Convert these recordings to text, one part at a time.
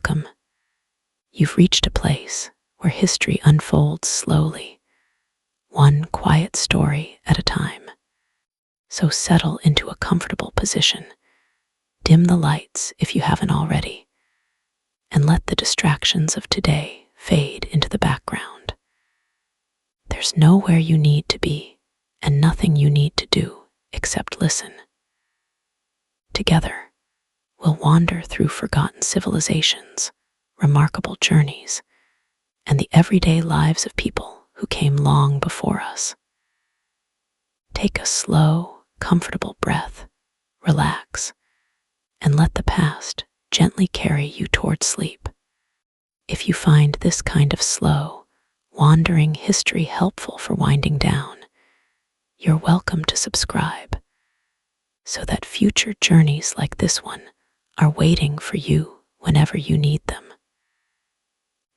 welcome. You've reached a place where history unfolds slowly, one quiet story at a time. So settle into a comfortable position, dim the lights if you haven't already, and let the distractions of today fade into the background. There's nowhere you need to be and nothing you need to do except listen. Together, we'll wander through forgotten civilizations, remarkable journeys, and the everyday lives of people who came long before us. Take a slow, comfortable breath, relax, and let the past gently carry you toward sleep. If you find this kind of slow, wandering history helpful for winding down, you're welcome to subscribe so that future journeys like this one are waiting for you whenever you need them.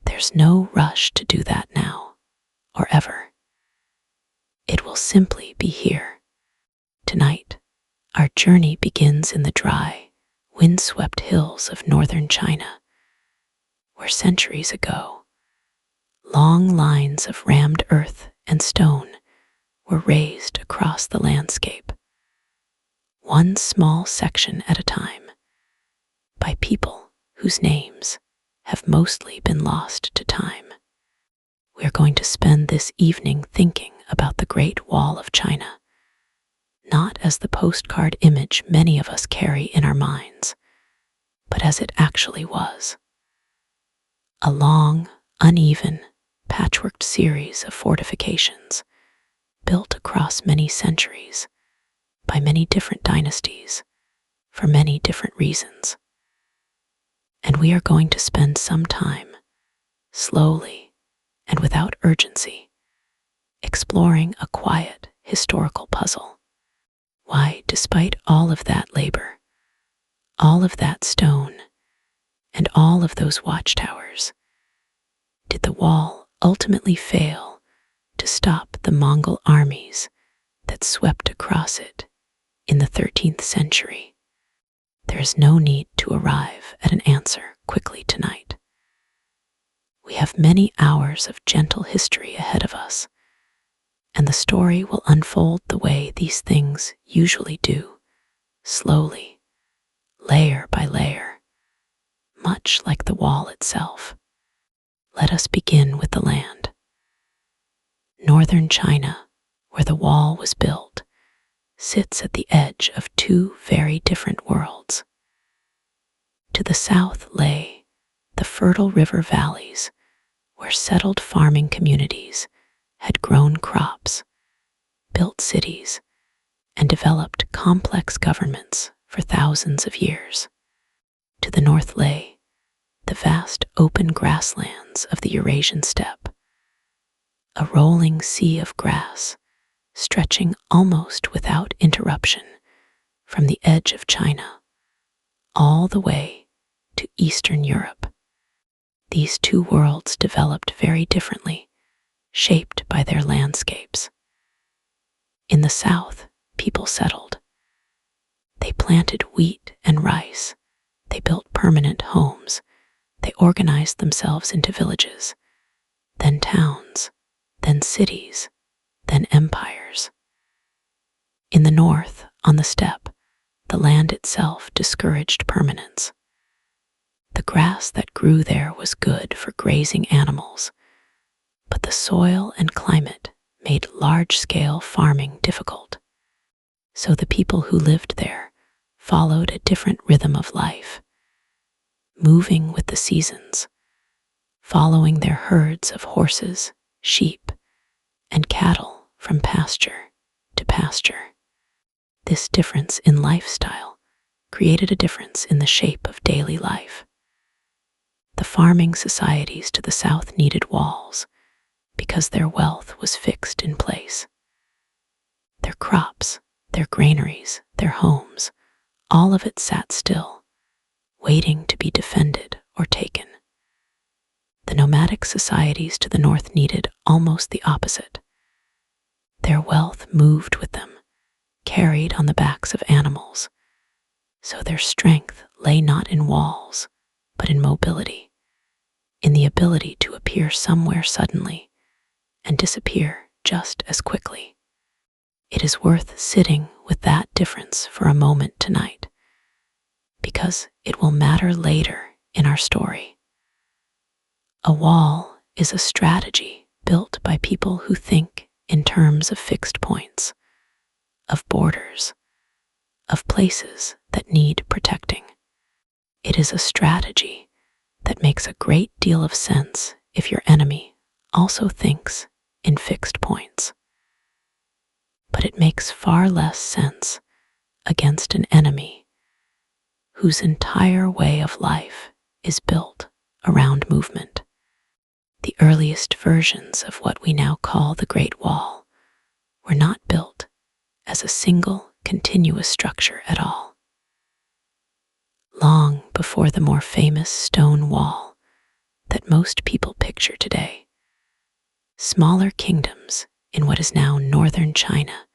There's no rush to do that now or ever. It will simply be here. Tonight, our journey begins in the dry, windswept hills of northern China, where centuries ago, long lines of rammed earth and stone were raised across the landscape, one small section at a time, by people whose names have mostly been lost to time. We are going to spend this evening thinking about the Great Wall of China, not as the postcard image many of us carry in our minds, but as it actually was. A long, uneven, patchworked series of fortifications built across many centuries by many different dynasties for many different reasons. And we are going to spend some time, slowly and without urgency, exploring a quiet historical puzzle. Why, despite all of that labor, all of that stone, and all of those watchtowers, did the wall ultimately fail to stop the Mongol armies that swept across it in the 13th century? There is no need to arrive at an answer quickly tonight. We have many hours of gentle history ahead of us, and the story will unfold the way these things usually do, slowly, layer by layer, much like the wall itself. Let us begin with the land. Northern China, where the wall was built, sits at the edge of two very different worlds. To the south lay the fertile river valleys, where settled farming communities had grown crops, built cities, and developed complex governments for thousands of years. To the north lay the vast open grasslands of the Eurasian steppe, a rolling sea of grass stretching almost without interruption from the edge of China all the way to Eastern Europe. These two worlds developed very differently, shaped by their landscapes. In the south, people settled. They planted wheat and rice. They built permanent homes. They organized themselves into villages, then towns, then cities, then empires. In the north, on the steppe, the land itself discouraged permanence. The grass that grew there was good for grazing animals, but the soil and climate made large-scale farming difficult. So the people who lived there followed a different rhythm of life, moving with the seasons, following their herds of horses, sheep, and cattle from pasture to pasture. This difference in lifestyle created a difference in the shape of daily life. The farming societies to the south needed walls because their wealth was fixed in place. Their crops, their granaries, their homes, all of it sat still, waiting to be defended or taken. The nomadic societies to the north needed almost the opposite. Their wealth moved with them, carried on the backs of animals, so their strength lay not in walls, but in mobility, in the ability to appear somewhere suddenly and disappear just as quickly. It is worth sitting with that difference for a moment tonight, because it will matter later in our story. A wall is a strategy built by people who think in terms of fixed points, of borders, of places that need protecting. It is a strategy that makes a great deal of sense if your enemy also thinks in fixed points. But it makes far less sense against an enemy whose entire way of life is built around movement. The earliest versions of what we now call the Great Wall were not built as a single continuous structure at all. Long before the more famous stone wall that most people picture today, smaller kingdoms in what is now northern China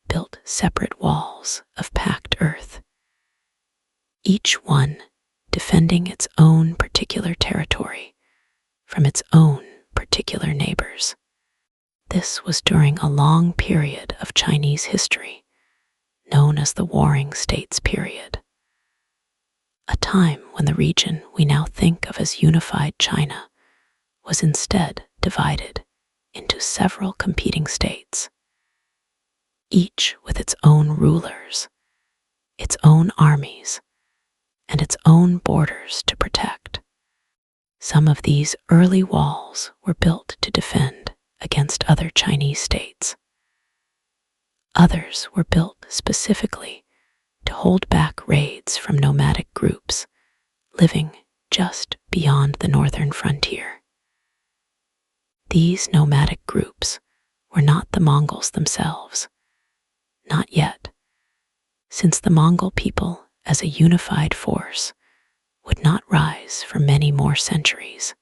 built separate walls of packed earth, each one defending its own particular territory from its own particular neighbors. This was during a long period of Chinese history, known as the Warring States period, a time when the region we now think of as unified China was instead divided into several competing states, each with its own rulers, its own armies, and its own borders to protect. Some of these early walls were built to defend against other Chinese states. Others were built specifically to hold back raids from nomadic groups living just beyond the northern frontier. These nomadic groups were not the Mongols themselves, not yet, since the Mongol people as a unified force would not rise for many more centuries,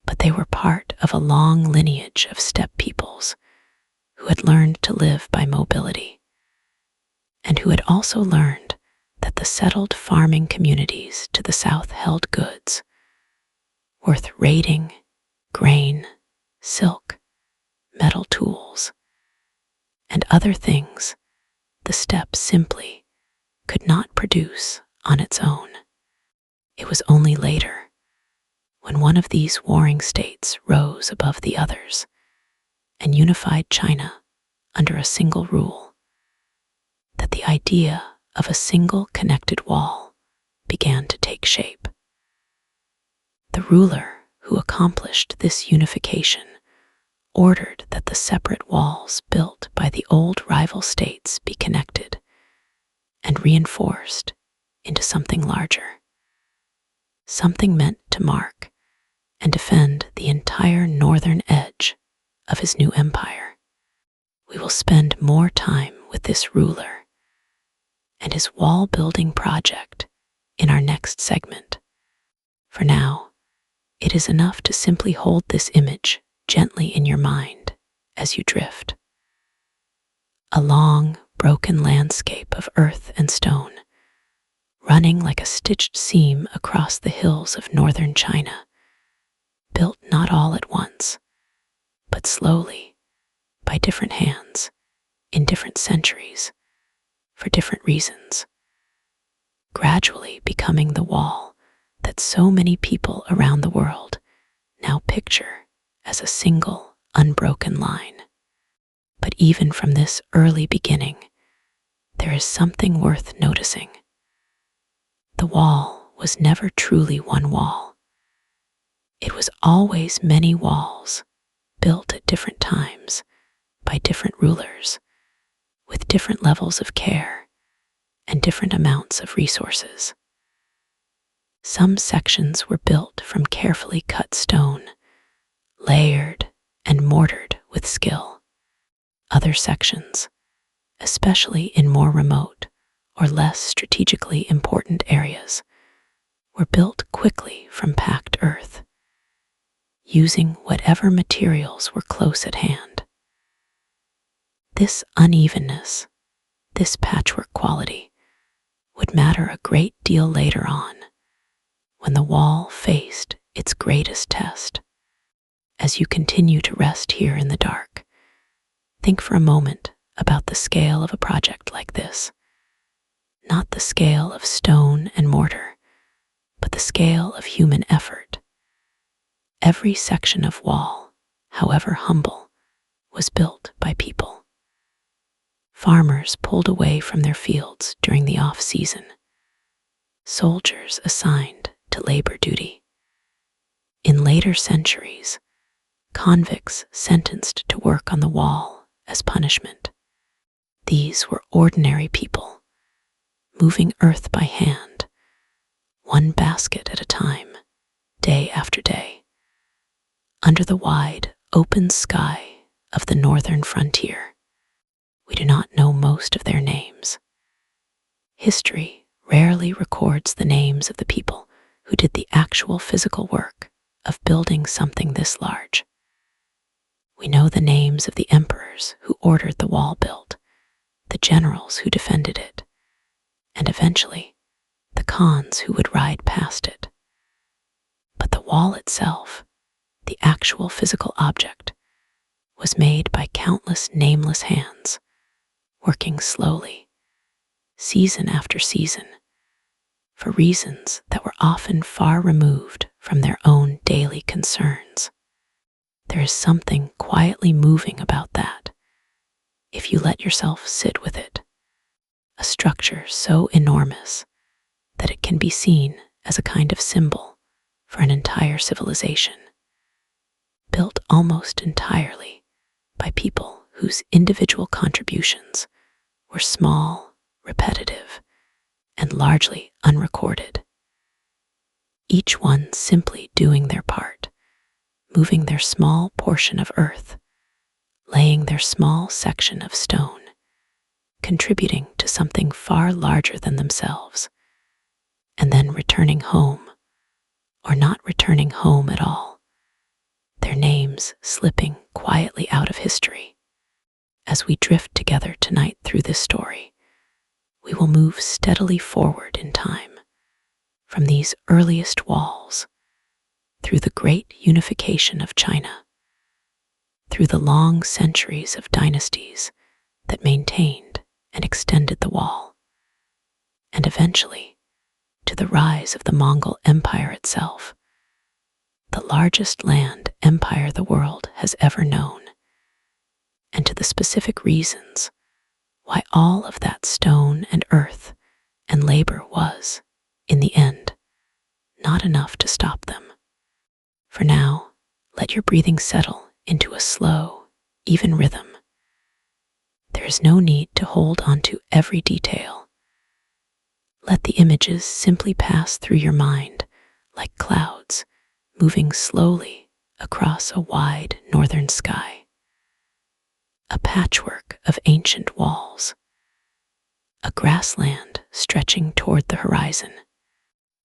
but they were part of a long lineage of steppe peoples who had learned to live by mobility, and who had also learned that the settled farming communities to the south held goods worth raiding, grain, silk, metal tools, and other things the steppe simply could not produce on its own. It was only later, when one of these warring states rose above the others and unified China under a single rule, that the idea of a single connected wall began to take shape. The ruler who accomplished this unification ordered that the separate walls built by the old rival states be connected and reinforced into something larger, something meant to mark and defend the entire northern edge of his new empire. We will spend more time with this ruler and his wall-building project in our next segment. For now, it is enough to simply hold this image gently in your mind as you drift. A long, broken landscape of earth and stone, running like a stitched seam across the hills of northern China, built not all at once, but slowly, by different hands, in different centuries, for different reasons, gradually becoming the wall that so many people around the world now picture as a single, unbroken line. But even from this early beginning, there is something worth noticing. The wall was never truly one wall. It was always many walls, built at different times by different rulers, with different levels of care and different amounts of resources. Some sections were built from carefully cut stone, layered and mortared with skill. Other sections, especially in more remote or less strategically important areas, were built quickly from packed earth, using whatever materials were close at hand. This unevenness, this patchwork quality, would matter a great deal later on, when the wall faced its greatest test. As you continue to rest here in the dark, think for a moment about the scale of a project like this. Not the scale of stone and mortar, but the scale of human effort. Every section of wall, however humble, was built by people. Farmers pulled away from their fields during the off-season. Soldiers assigned to labor duty. In later centuries, convicts sentenced to work on the wall as punishment. These were ordinary people, moving earth by hand, one basket at a time, day after day, under the wide, open sky of the northern frontier. We do not know most of their names. History rarely records the names of the people who did the actual physical work of building something this large. We know the names of the emperors who ordered the wall built, the generals who defended it, and eventually the khans who would ride past it. But the wall itself, the actual physical object, was made by countless nameless hands, working slowly, season after season, for reasons that were often far removed from their own daily concerns. There is something quietly moving about that, if you let yourself sit with it. A structure so enormous that it can be seen as a kind of symbol for an entire civilization, built almost entirely by people whose individual contributions were small, repetitive, and largely unrecorded. Each one simply doing their part, moving their small portion of earth, laying their small section of stone, contributing to something far larger than themselves, and then returning home, or not returning home at all, their names slipping quietly out of history. As we drift together tonight through this story, we will move steadily forward in time, from these earliest walls, through the great unification of China, through the long centuries of dynasties that maintained and extended the wall, and eventually to the rise of the Mongol Empire itself, the largest land empire the world has ever known, and to the specific reasons why all of that stone and earth and labor was, in the end, not enough to stop them. For now, let your breathing settle into a slow, even rhythm. There is no need to hold on to every detail. Let the images simply pass through your mind like clouds moving slowly across a wide northern sky. A patchwork of ancient walls, a grassland stretching toward the horizon,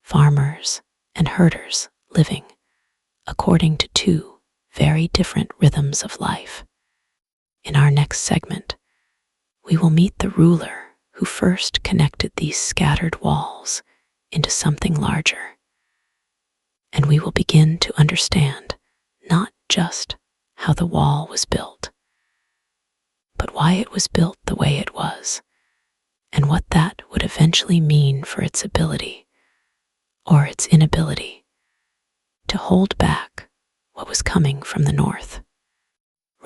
farmers and herders living according to two very different rhythms of life. In our next segment, we will meet the ruler who first connected these scattered walls into something larger, and we will begin to understand not just how the wall was built, but why it was built the way it was, and what that would eventually mean for its ability, or its inability, to hold back what was coming from the north.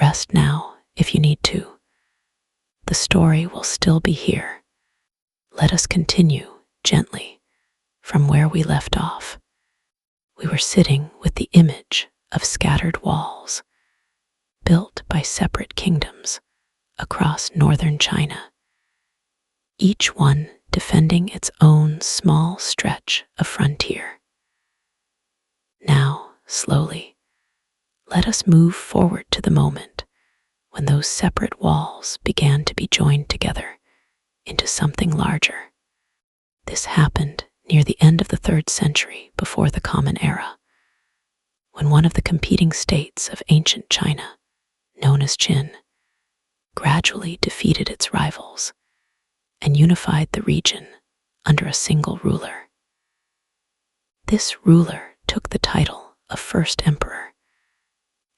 Rest now if you need to. The story will still be here. Let us continue gently from where we left off. We were sitting with the image of scattered walls, built by separate kingdoms across northern China, each one defending its own small stretch of frontier. Now, slowly, let us move forward to the moment when those separate walls began to be joined together into something larger. This happened near the end of the 3rd century before the Common Era, when one of the competing states of ancient China, known as Qin, gradually defeated its rivals and unified the region under a single ruler. This ruler took the title of first emperor,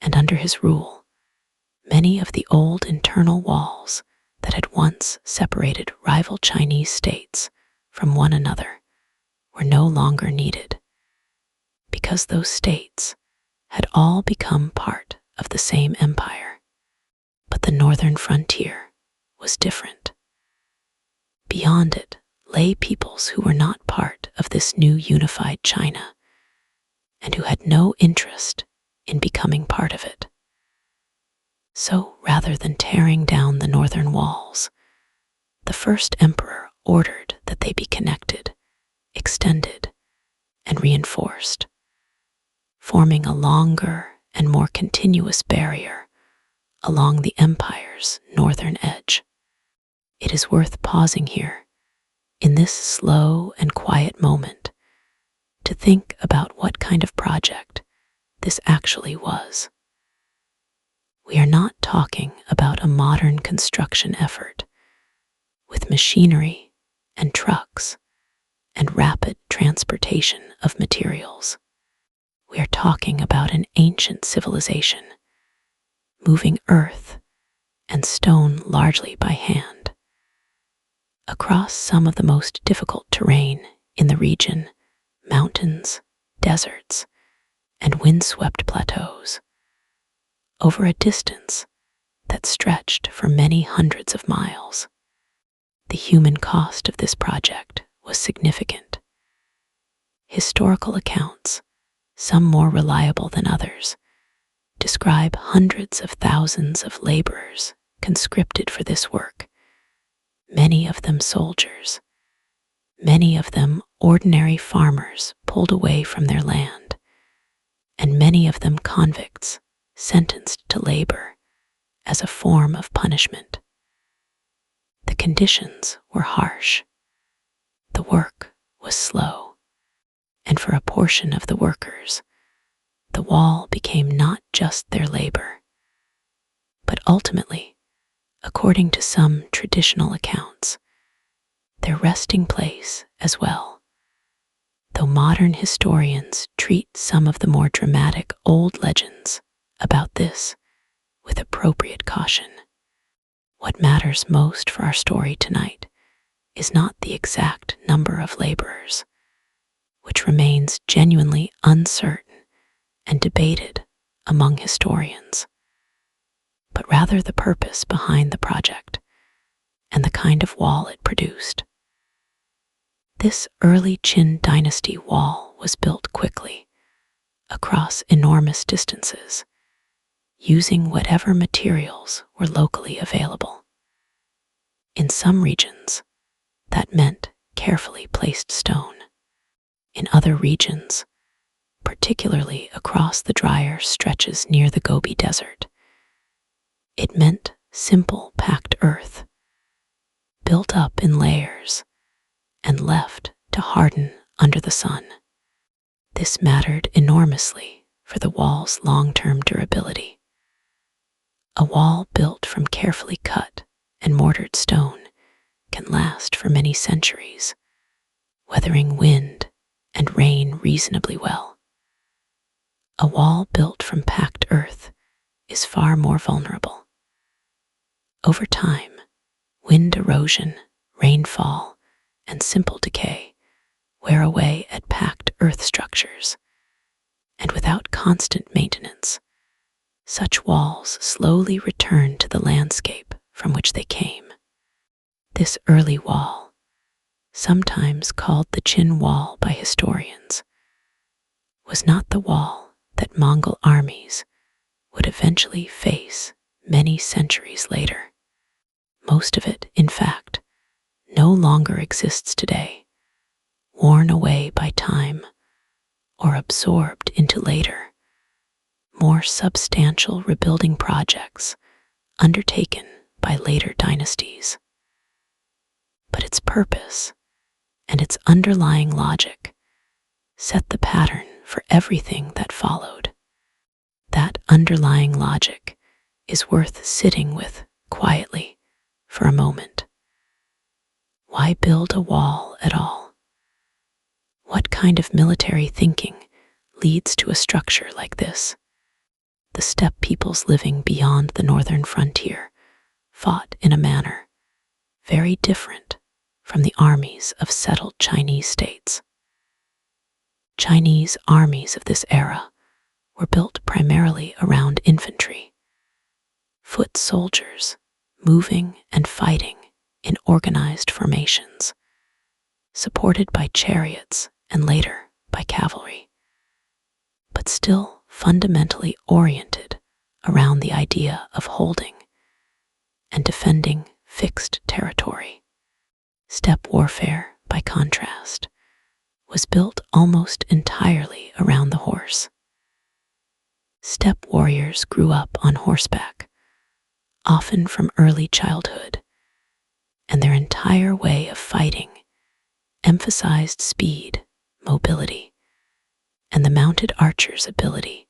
and under his rule, many of the old internal walls that had once separated rival Chinese states from one another were no longer needed, because those states had all become part of the same empire. But the northern frontier was different. Beyond it lay peoples who were not part of this new unified China and who had no interest in becoming part of it. So rather than tearing down the northern walls, the first emperor ordered that they be connected, extended, and reinforced, forming a longer and more continuous barrier along the empire's northern edge. It is worth pausing here, in this slow and quiet moment, to think about what kind of project this actually was. We are not talking about a modern construction effort with machinery and trucks and rapid transportation of materials. We are talking about an ancient civilization, moving earth and stone largely by hand, across some of the most difficult terrain in the region, mountains, deserts, and windswept plateaus, over a distance that stretched for many hundreds of miles. The human cost of this project was significant. Historical accounts, some more reliable than others, describe hundreds of thousands of laborers conscripted for this work, many of them soldiers, many of them ordinary farmers pulled away from their land, and many of them convicts sentenced to labor as a form of punishment. The conditions were harsh. The work was slow, and for a portion of the workers, the wall became not just their labor, but ultimately, according to some traditional accounts, their resting place as well, though modern historians treat some of the more dramatic old legends about this with appropriate caution. What matters most for our story tonight is not the exact number of laborers, which remains genuinely uncertain and debated among historians, but rather the purpose behind the project and the kind of wall it produced. This early Qin Dynasty wall was built quickly, across enormous distances, using whatever materials were locally available. In some regions, that meant carefully placed stone. In other regions, particularly across the drier stretches near the Gobi Desert, it meant simple packed earth, built up in layers and left to harden under the sun. This mattered enormously for the wall's long-term durability. A wall built from carefully cut and mortared stone can last for many centuries, weathering wind and rain reasonably well. A wall built from packed earth is far more vulnerable. Over time, wind erosion, rainfall, and simple decay wear away at packed earth structures, and without constant maintenance, such walls slowly return to the landscape from which they came. This early wall, sometimes called the Qin Wall by historians, was not the wall that Mongol armies would eventually face many centuries later. Most of it, in fact, no longer exists today, worn away by time or absorbed into later, more substantial rebuilding projects undertaken by later dynasties. But its purpose and its underlying logic set the pattern for everything that followed. That underlying logic is worth sitting with quietly for a moment. Why build a wall at all? What kind of military thinking leads to a structure like this? The steppe peoples living beyond the northern frontier fought in a manner very different from the armies of settled Chinese states. Chinese armies of this era were built primarily around infantry, foot soldiers moving and fighting in organized formations, supported by chariots and later by cavalry, but still fundamentally oriented around the idea of holding and defending fixed territory. Steppe warfare, by contrast, was built almost entirely around the horse. Steppe warriors grew up on horseback, often from early childhood, and their entire way of fighting emphasized speed, mobility, and the mounted archer's ability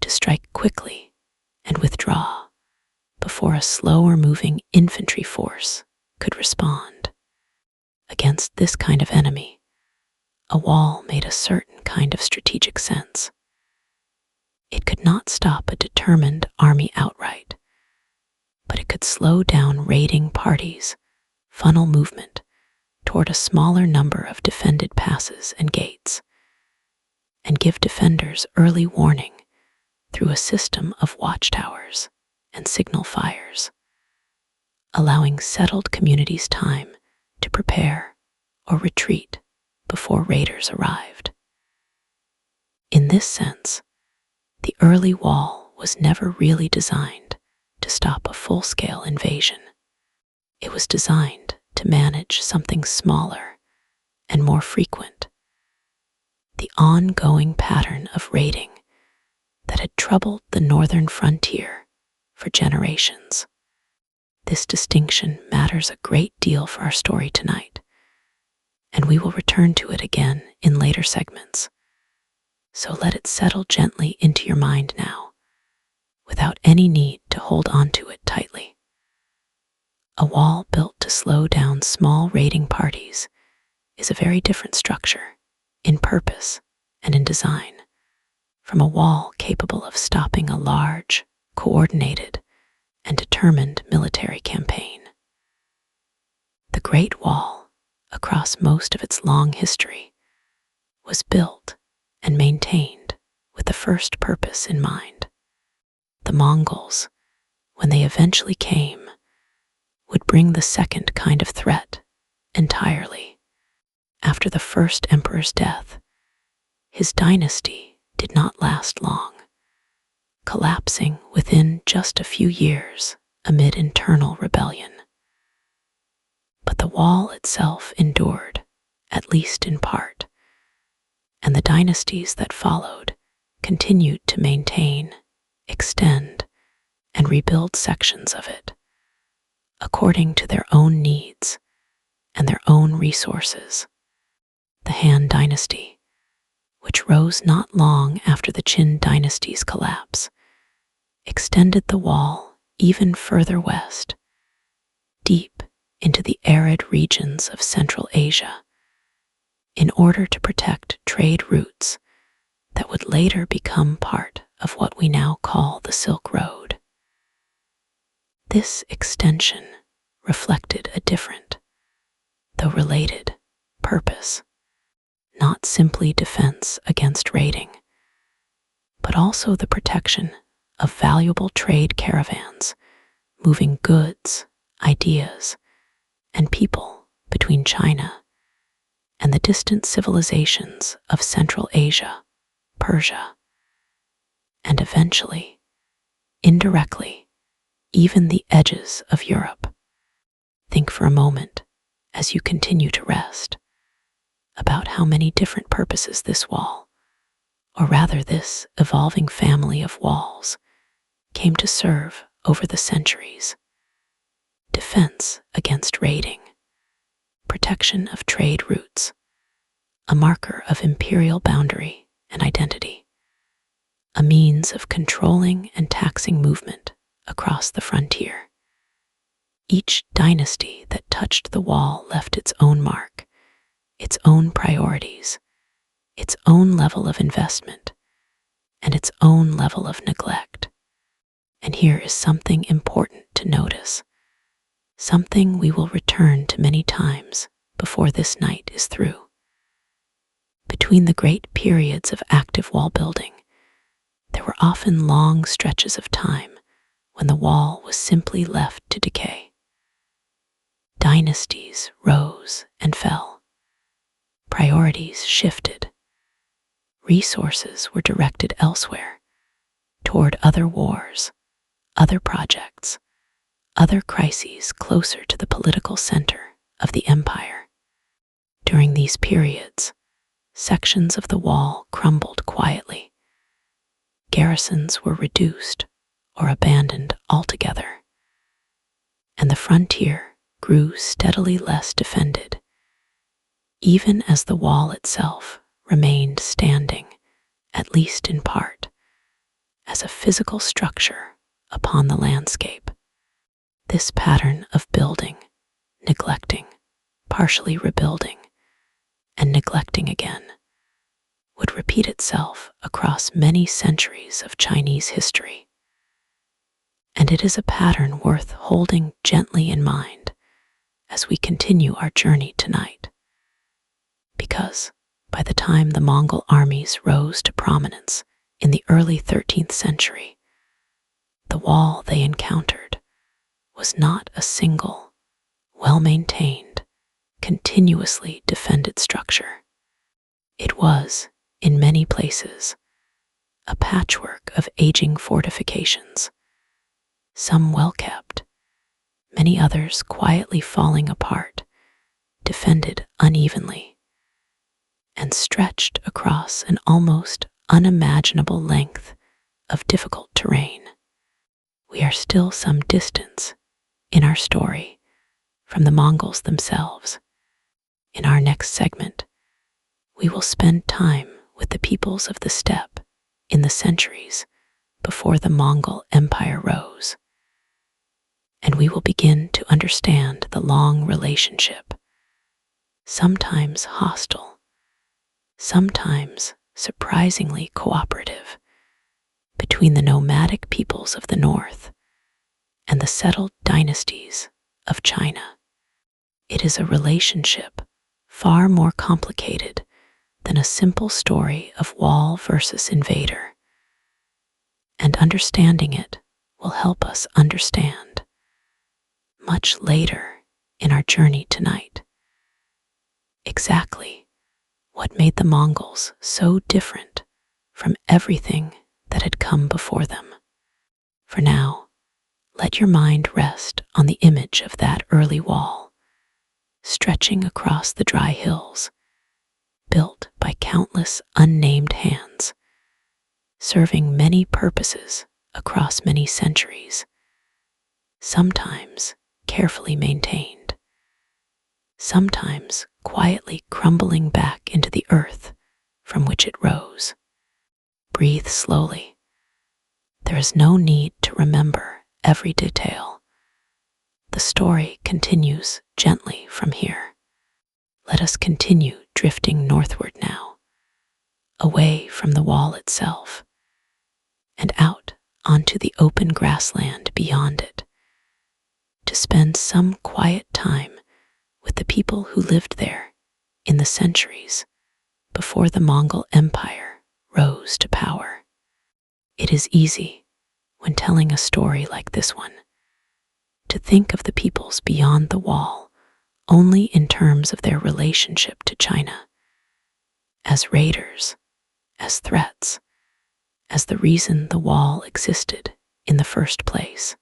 to strike quickly and withdraw before a slower-moving infantry force could respond. Against this kind of enemy, a wall made a certain kind of strategic sense. It could not stop a determined army outright, but it could slow down raiding parties, funnel movement toward a smaller number of defended passes and gates, and give defenders early warning through a system of watchtowers and signal fires, allowing settled communities time to prepare or retreat before raiders arrived. In this sense, the early wall was never really designed to stop a full-scale invasion. It was designed to manage something smaller and more frequent, the ongoing pattern of raiding that had troubled the northern frontier for generations. This distinction matters a great deal for our story tonight, and we will return to it again in later segments. So let it settle gently into your mind now, without any need to hold on to it tightly. A wall built to slow down small raiding parties is a very different structure, in purpose and in design, from a wall capable of stopping a large, coordinated, and determined military campaign. The Great Wall, across most of its long history, was built and maintained with the first purpose in mind. The Mongols, when they eventually came, would bring the second kind of threat entirely. After the first emperor's death, his dynasty did not last long, collapsing within just a few years amid internal rebellion. But the wall itself endured, at least in part, and the dynasties that followed continued to maintain, extend, and rebuild sections of it, according to their own needs and their own resources. The Han Dynasty, which rose not long after the Qin dynasty's collapse, extended the wall even further west, deep into the arid regions of Central Asia, in order to protect trade routes that would later become part of what we now call the Silk Road. This extension reflected a different, though related, purpose, not simply defense against raiding, but also the protection of valuable trade caravans moving goods, ideas, and people between China and the distant civilizations of Central Asia, Persia, and eventually, indirectly, even the edges of Europe. Think for a moment, as you continue to rest, about how many different purposes this wall, or rather this evolving family of walls, came to serve over the centuries. Defense against raiding, protection of trade routes, a marker of imperial boundary and identity, a means of controlling and taxing movement across the frontier. Each dynasty that touched the wall left its own mark, its own priorities, its own level of investment, and its own level of neglect. And here is something important to notice, something we will return to many times before this night is through. Between the great periods of active wall building, there were often long stretches of time when the wall was simply left to decay. Dynasties rose and fell. Priorities shifted. Resources were directed elsewhere, toward other wars, other projects, other crises closer to the political center of the empire. During these periods, sections of the wall crumbled quietly. Garrisons were reduced or abandoned altogether, and the frontier grew steadily less defended, even as the wall itself remained standing, at least in part, as a physical structure upon the landscape. This pattern of building, neglecting, partially rebuilding, and neglecting again would repeat itself across many centuries of Chinese history. And it is a pattern worth holding gently in mind as we continue our journey tonight. Because by the time the Mongol armies rose to prominence in the early 13th century, the wall they encountered was not a single, well-maintained, continuously defended structure. It was, in many places, a patchwork of aging fortifications, some well-kept, many others quietly falling apart, defended unevenly, and stretched across an almost unimaginable length of difficult terrain. We are still some distance in our story from the Mongols themselves. In our next segment, we will spend time with the peoples of the steppe in the centuries before the Mongol Empire rose, and we will begin to understand the long relationship, sometimes hostile, sometimes surprisingly cooperative, between the nomadic peoples of the north and the settled dynasties of China. It is a relationship far more complicated than a simple story of wall versus invader, and understanding it will help us understand, much later in our journey tonight, exactly what made the Mongols so different from everything that had come before them. For now, let your mind rest on the image of that early wall, stretching across the dry hills, built by countless unnamed hands, serving many purposes across many centuries, sometimes carefully maintained, sometimes quietly crumbling back into the earth from which it rose. Breathe slowly. There is no need to remember every detail. The story continues gently from here. Let us continue drifting northward now, away from the wall itself, and out onto the open grassland beyond it, to spend some quiet time with the people who lived there in the centuries before the Mongol Empire rose to power. It is easy, when telling a story like this one, to think of the peoples beyond the wall only in terms of their relationship to China, as raiders, as threats, as the reason the wall existed in the first place.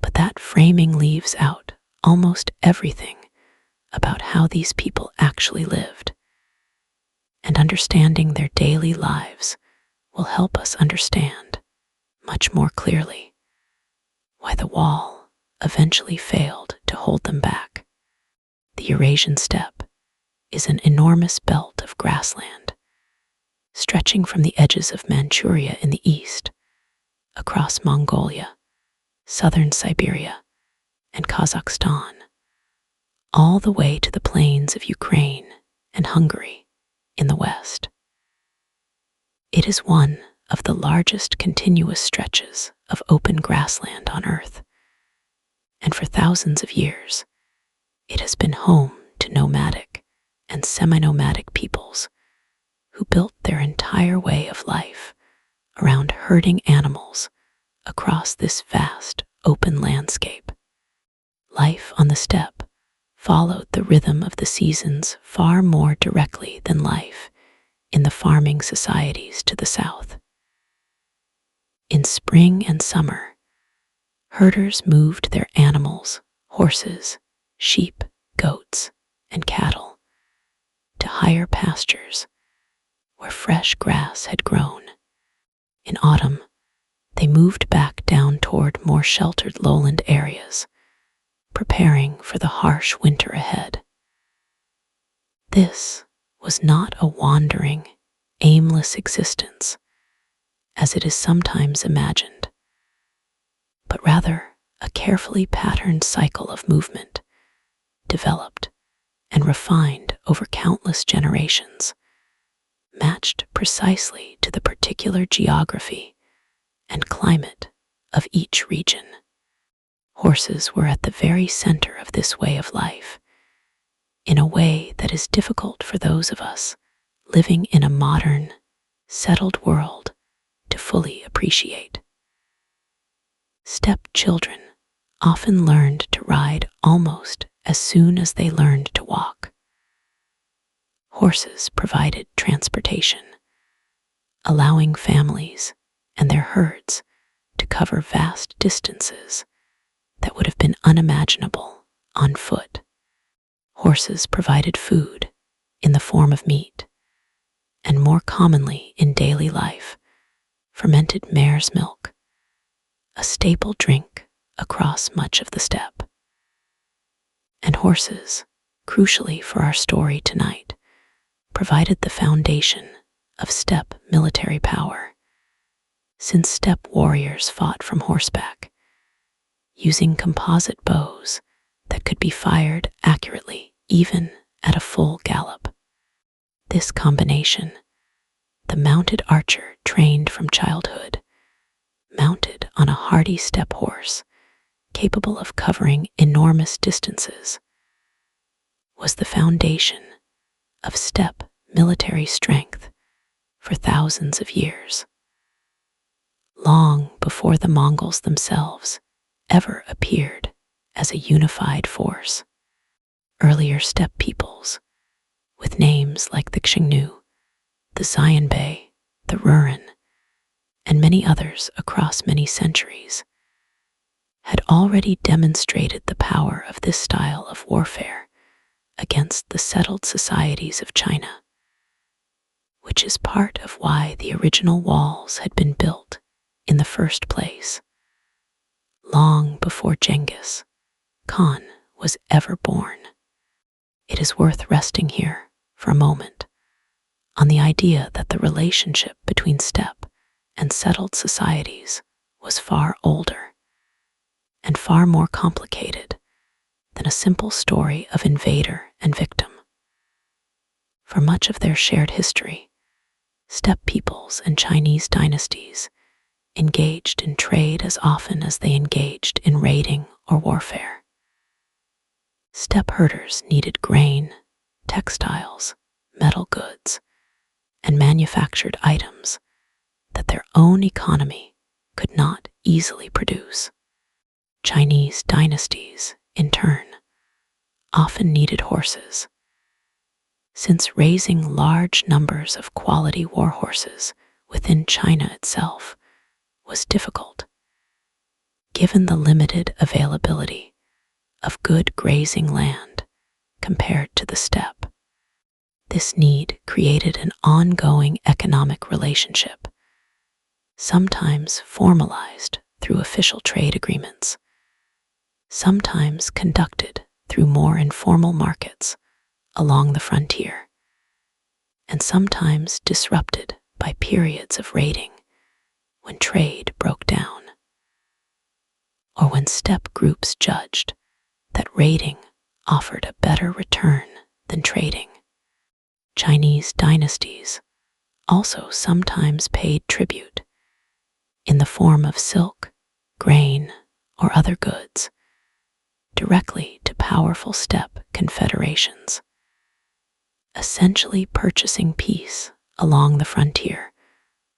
But that framing leaves out almost everything about how these people actually lived, and understanding their daily lives will help us understand much more clearly why the wall eventually failed to hold them back. The Eurasian steppe is an enormous belt of grassland, stretching from the edges of Manchuria in the east, across Mongolia, southern Siberia, and Kazakhstan, all the way to the plains of Ukraine and Hungary in the west. It is one of the largest continuous stretches of open grassland on Earth, and for thousands of years, it has been home to nomadic and semi-nomadic peoples who built their entire way of life around herding animals across this vast open landscape. Life on the steppe followed the rhythm of the seasons far more directly than life in the farming societies to the south. In spring and summer, herders moved their animals, horses, sheep, goats, and cattle, to higher pastures where fresh grass had grown. In autumn, they moved back down toward more sheltered lowland areas, preparing for the harsh winter ahead. This was not a wandering, aimless existence, as it is sometimes imagined, but rather a carefully patterned cycle of movement, developed and refined over countless generations, matched precisely to the particular geography and climate of each region. Horses were at the very center of this way of life, in a way that is difficult for those of us living in a modern, settled world to fully appreciate. Steppe children often learned to ride almost as soon as they learned to walk. Horses provided transportation, allowing families and their herds to cover vast distances that would have been unimaginable on foot. Horses provided food in the form of meat, and more commonly in daily life, fermented mare's milk, a staple drink across much of the steppe. And horses, crucially for our story tonight, provided the foundation of steppe military power, since steppe warriors fought from horseback, using composite bows that could be fired accurately even at a full gallop. This combination, the mounted archer trained from childhood, mounted on a hardy steppe horse, capable of covering enormous distances, was the foundation of steppe military strength for thousands of years, long before the Mongols themselves ever appeared as a unified force. Earlier steppe peoples, with names like the Zhongdu, the Xianbei, the Ruren, and many others across many centuries, had already demonstrated the power of this style of warfare against the settled societies of China, which is part of why the original walls had been built in the first place, long before Genghis Khan was ever born. It is worth resting here for a moment on the idea that the relationship between steppe and settled societies was far older and far more complicated than a simple story of invader and victim. For much of their shared history, steppe peoples and Chinese dynasties engaged in trade as often as they engaged in raiding or warfare. Steppe herders needed grain, textiles, metal goods, and manufactured items that their own economy could not easily produce. Chinese dynasties, in turn, often needed horses, since raising large numbers of quality war horses within China itself was difficult, given the limited availability of good grazing land compared to the steppe. This need created an ongoing economic relationship, sometimes formalized through official trade agreements, sometimes conducted through more informal markets along the frontier, and sometimes disrupted by periods of raiding when trade broke down, or when steppe groups judged that raiding offered a better return than trading. Chinese dynasties also sometimes paid tribute in the form of silk, grain, or other goods directly to powerful steppe confederations, essentially purchasing peace along the frontier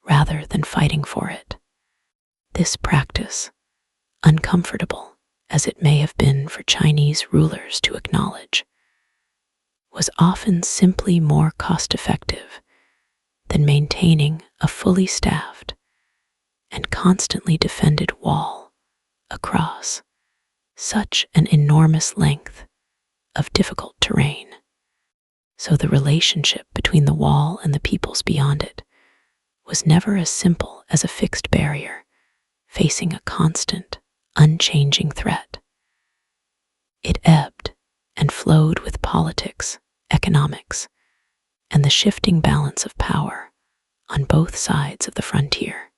rather than fighting for it. This practice, uncomfortable as it may have been for Chinese rulers to acknowledge, was often simply more cost-effective than maintaining a fully staffed and constantly defended wall across such an enormous length of difficult terrain. So the relationship between the wall and the peoples beyond it was never as simple as a fixed barrier facing a constant, unchanging threat. It ebbed and flowed with politics, economics, and the shifting balance of power on both sides of the frontier.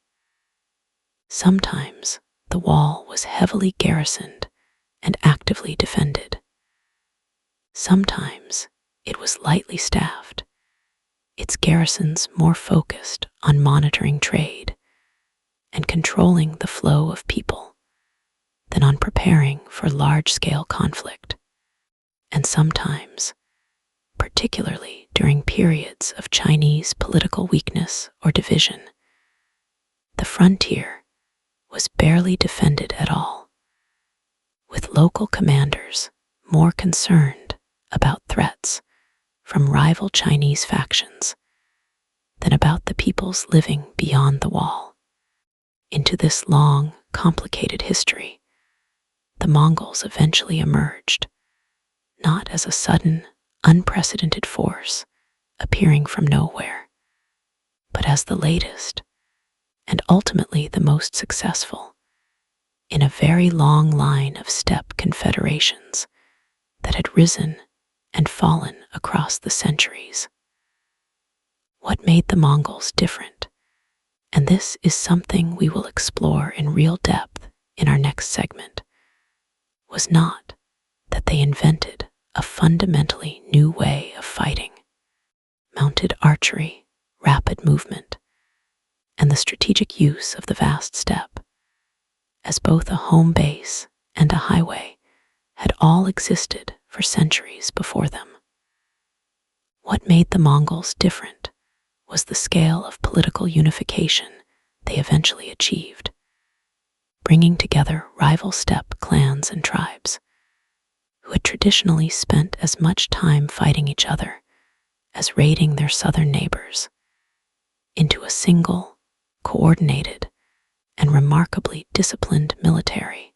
Sometimes the wall was heavily garrisoned and actively defended. Sometimes it was lightly staffed, its garrisons more focused on monitoring trade and controlling the flow of people than on preparing for large-scale conflict. And sometimes, particularly during periods of Chinese political weakness or division, the frontier was barely defended at all, with local commanders more concerned about threats from rival Chinese factions than about the peoples living beyond the wall. Into this long, complicated history, the Mongols eventually emerged, not as a sudden, unprecedented force appearing from nowhere, but as the latest and ultimately the most successful in a very long line of steppe confederations that had risen and fallen across the centuries. What made the Mongols different? And this is something we will explore in real depth in our next segment, was not that they invented a fundamentally new way of fighting. Mounted archery, rapid movement, and the strategic use of the vast steppe as both a home base and a highway had all existed for centuries before them. What made the Mongols different was the scale of political unification they eventually achieved, bringing together rival steppe clans and tribes who had traditionally spent as much time fighting each other as raiding their southern neighbors into a single, coordinated, and remarkably disciplined military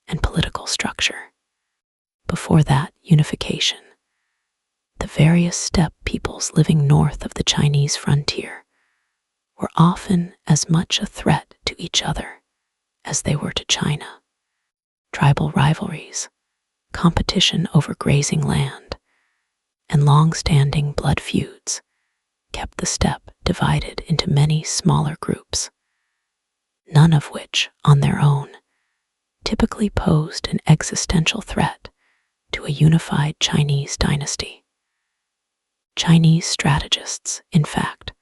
and political structure. Before that unification, the various steppe peoples living north of the Chinese frontier were often as much a threat to each other as they were to China. Tribal rivalries, competition over grazing land, and long-standing blood feuds kept the steppe divided into many smaller groups, none of which, on their own, typically posed an existential threat to a unified Chinese dynasty. Chinese strategists, in fact,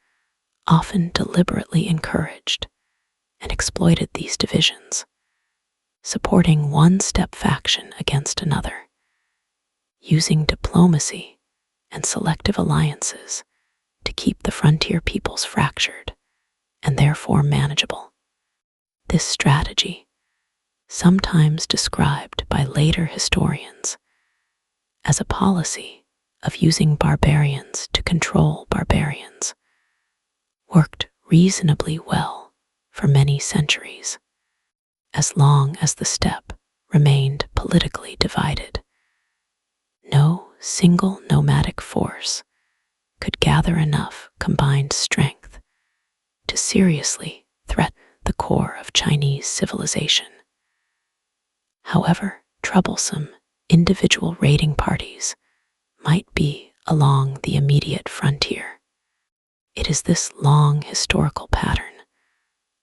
often deliberately encouraged and exploited these divisions, supporting one steppe faction against another, using diplomacy and selective alliances to keep the frontier peoples fractured and therefore manageable. This strategy, sometimes described by later historians as a policy of using barbarians to control barbarians, worked reasonably well for many centuries, as long as the steppe remained politically divided. No single nomadic force could gather enough combined strength to seriously threaten the core of Chinese civilization. However troublesome individual raiding parties might be along the immediate frontier, it is this long historical pattern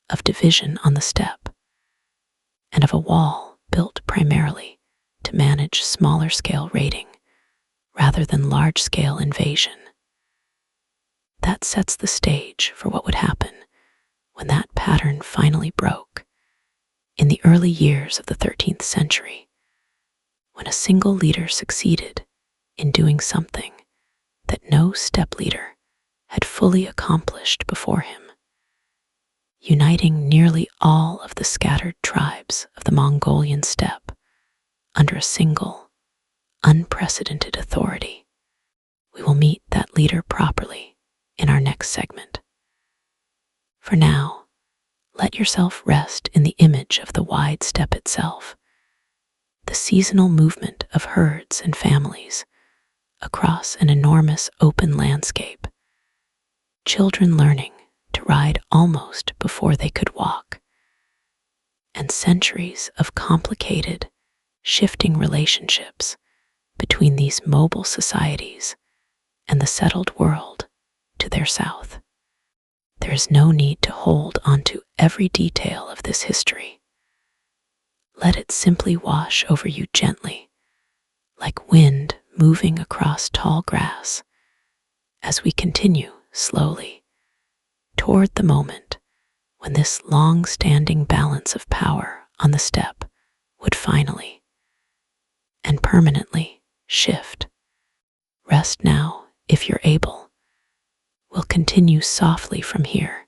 of division on the steppe and of a wall built primarily to manage smaller-scale raiding rather than large-scale invasion that sets the stage for what would happen when that pattern finally broke in the early years of the 13th century, when a single leader succeeded in doing something that no steppe leader had fully accomplished before him, uniting nearly all of the scattered tribes of the Mongolian steppe under a single, unprecedented authority. We will meet that leader properly in our next segment. For now, let yourself rest in the image of the wide steppe itself, the seasonal movement of herds and families across an enormous open landscape, children learning to ride almost before they could walk, and centuries of complicated, shifting relationships between these mobile societies and the settled world to their south. There is no need to hold onto every detail of this history. Let it simply wash over you gently, like wind moving across tall grass, as we continue slowly toward the moment when this long-standing balance of power on the steppe would finally and permanently shift. Rest now if you're able. We'll continue softly from here.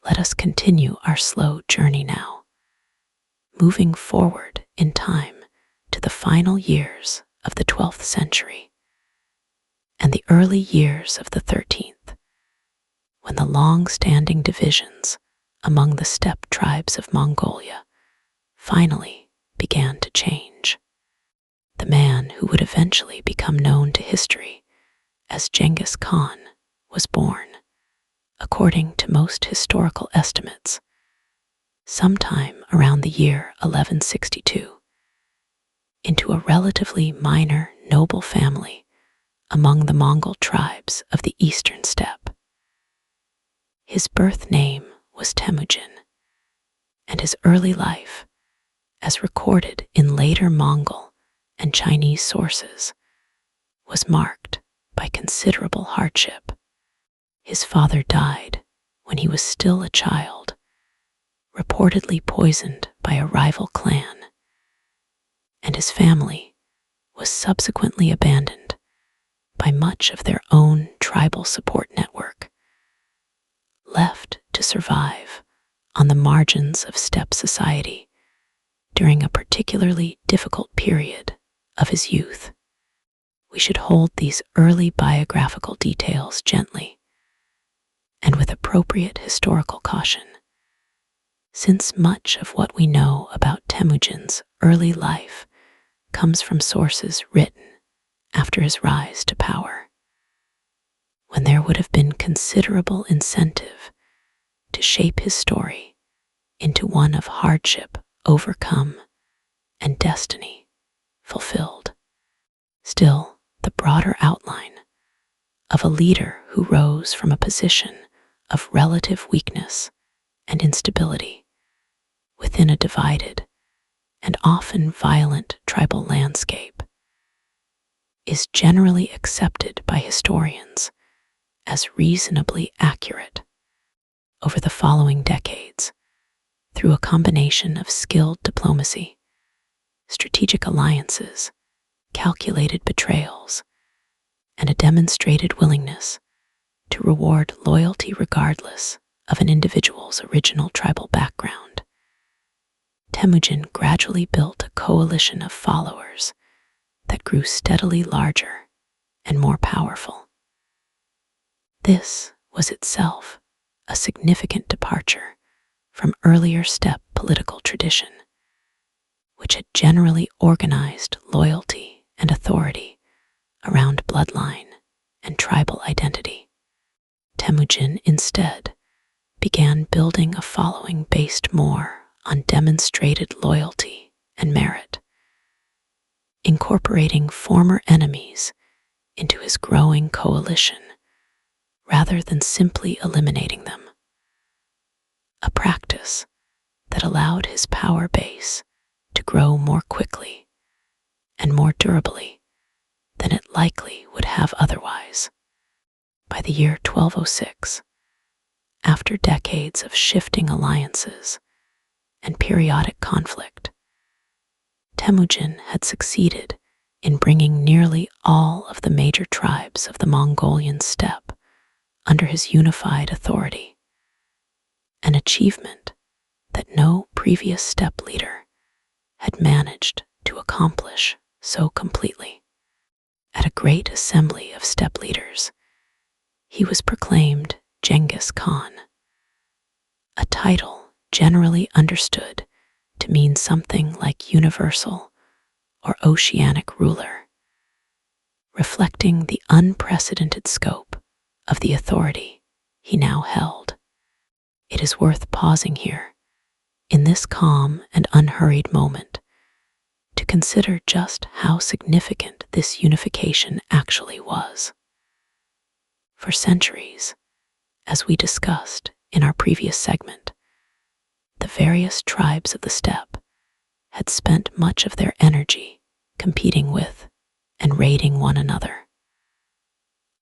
Let us continue our slow journey now, moving forward in time to the final years of the 12th century and the early years of the 13th, when the long-standing divisions among the steppe tribes of Mongolia finally began to change. The man who would eventually become known to history as Genghis Khan was born, according to most historical estimates, sometime around the year 1162, into a relatively minor noble family among the Mongol tribes of the eastern steppe. His birth name was Temujin, and his early life, as recorded in later Mongol and Chinese sources, was marked by considerable hardship. His father died when he was still a child, reportedly poisoned by a rival clan, and his family was subsequently abandoned by much of their own tribal support network, left to survive on the margins of steppe society during a particularly difficult period of his youth. We should hold these early biographical details gently and with appropriate historical caution, since much of what we know about Temujin's early life comes from sources written after his rise to power, when there would have been considerable incentive to shape his story into one of hardship overcome and destiny fulfilled. Still, the broader outline of a leader who rose from a position of relative weakness and instability within a divided and often violent tribal landscape is generally accepted by historians as reasonably accurate. Over the following decades, through a combination of skilled diplomacy, strategic alliances, calculated betrayals, and a demonstrated willingness to reward loyalty regardless of an individual's original tribal background, Temujin gradually built a coalition of followers that grew steadily larger and more powerful. This was itself a significant departure from earlier steppe political tradition, which had generally organized loyalty and authority around bloodline and tribal identity. Temujin instead began building a following based more on demonstrated loyalty and merit, incorporating former enemies into his growing coalition rather than simply eliminating them, a practice that allowed his power base to grow more quickly and more durably than it likely would have otherwise. By the year 1206, after decades of shifting alliances and periodic conflict, Temujin had succeeded in bringing nearly all of the major tribes of the Mongolian steppe under his unified authority, an achievement that no previous steppe leader had managed to accomplish so completely. At a great assembly of steppe leaders, he was proclaimed Genghis Khan, a title generally understood to mean something like universal or oceanic ruler, reflecting the unprecedented scope of the authority he now held. It is worth pausing here, in this calm and unhurried moment, to consider just how significant this unification actually was. For centuries, as we discussed in our previous segment, the various tribes of the steppe had spent much of their energy competing with and raiding one another,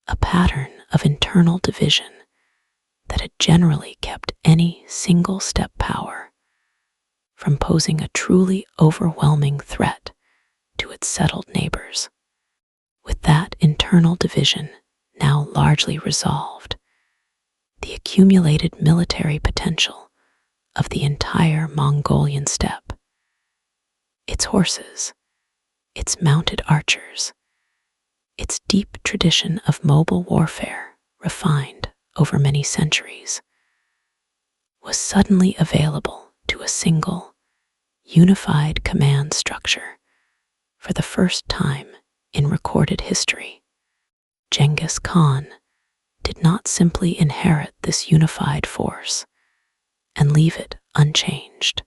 a pattern of internal division that had generally kept any single steppe power from posing a truly overwhelming threat to its settled neighbors. With that internal division now largely resolved, the accumulated military potential of the entire Mongolian steppe, its horses, its mounted archers, its deep tradition of mobile warfare refined over many centuries, was suddenly available to a single, unified command structure for the first time in recorded history. Genghis Khan did not simply inherit this unified force and leave it unchanged.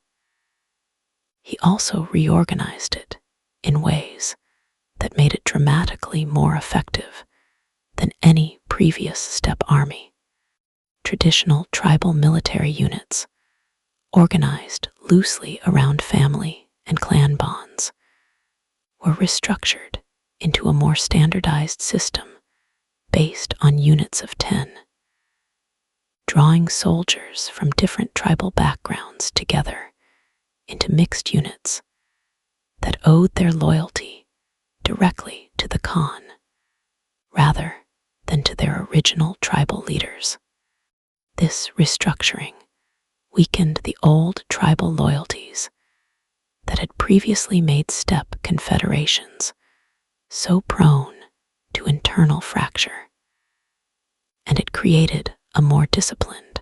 He also reorganized it in ways that made it dramatically more effective than any previous steppe army. Traditional tribal military units, organized loosely around family and clan bonds, were restructured into a more standardized system based on units of 10, drawing soldiers from different tribal backgrounds together into mixed units that owed their loyalty directly to the Khan rather than to their original tribal leaders. This restructuring weakened the old tribal loyalties that had previously made steppe confederations so prone to internal fracture, and it created a more disciplined,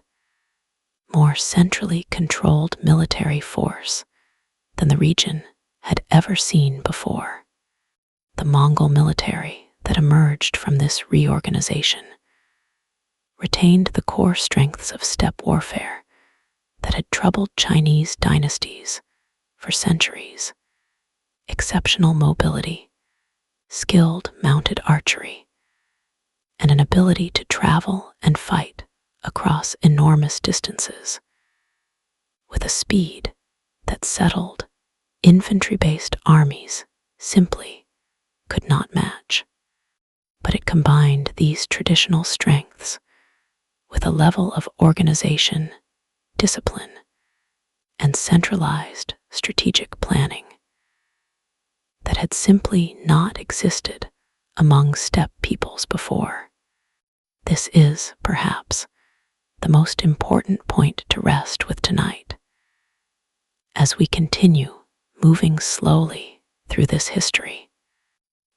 more centrally controlled military force than the region had ever seen before. The Mongol military that emerged from this reorganization retained the core strengths of steppe warfare that had troubled Chinese dynasties for centuries: exceptional mobility, skilled mounted archery, and an ability to travel and fight across enormous distances with a speed that settled infantry-based armies simply could not match. But it combined these traditional strengths with a level of organization, discipline, and centralized strategic planning that had simply not existed among steppe peoples before. This is, perhaps, the most important point to rest with tonight. As we continue moving slowly through this history,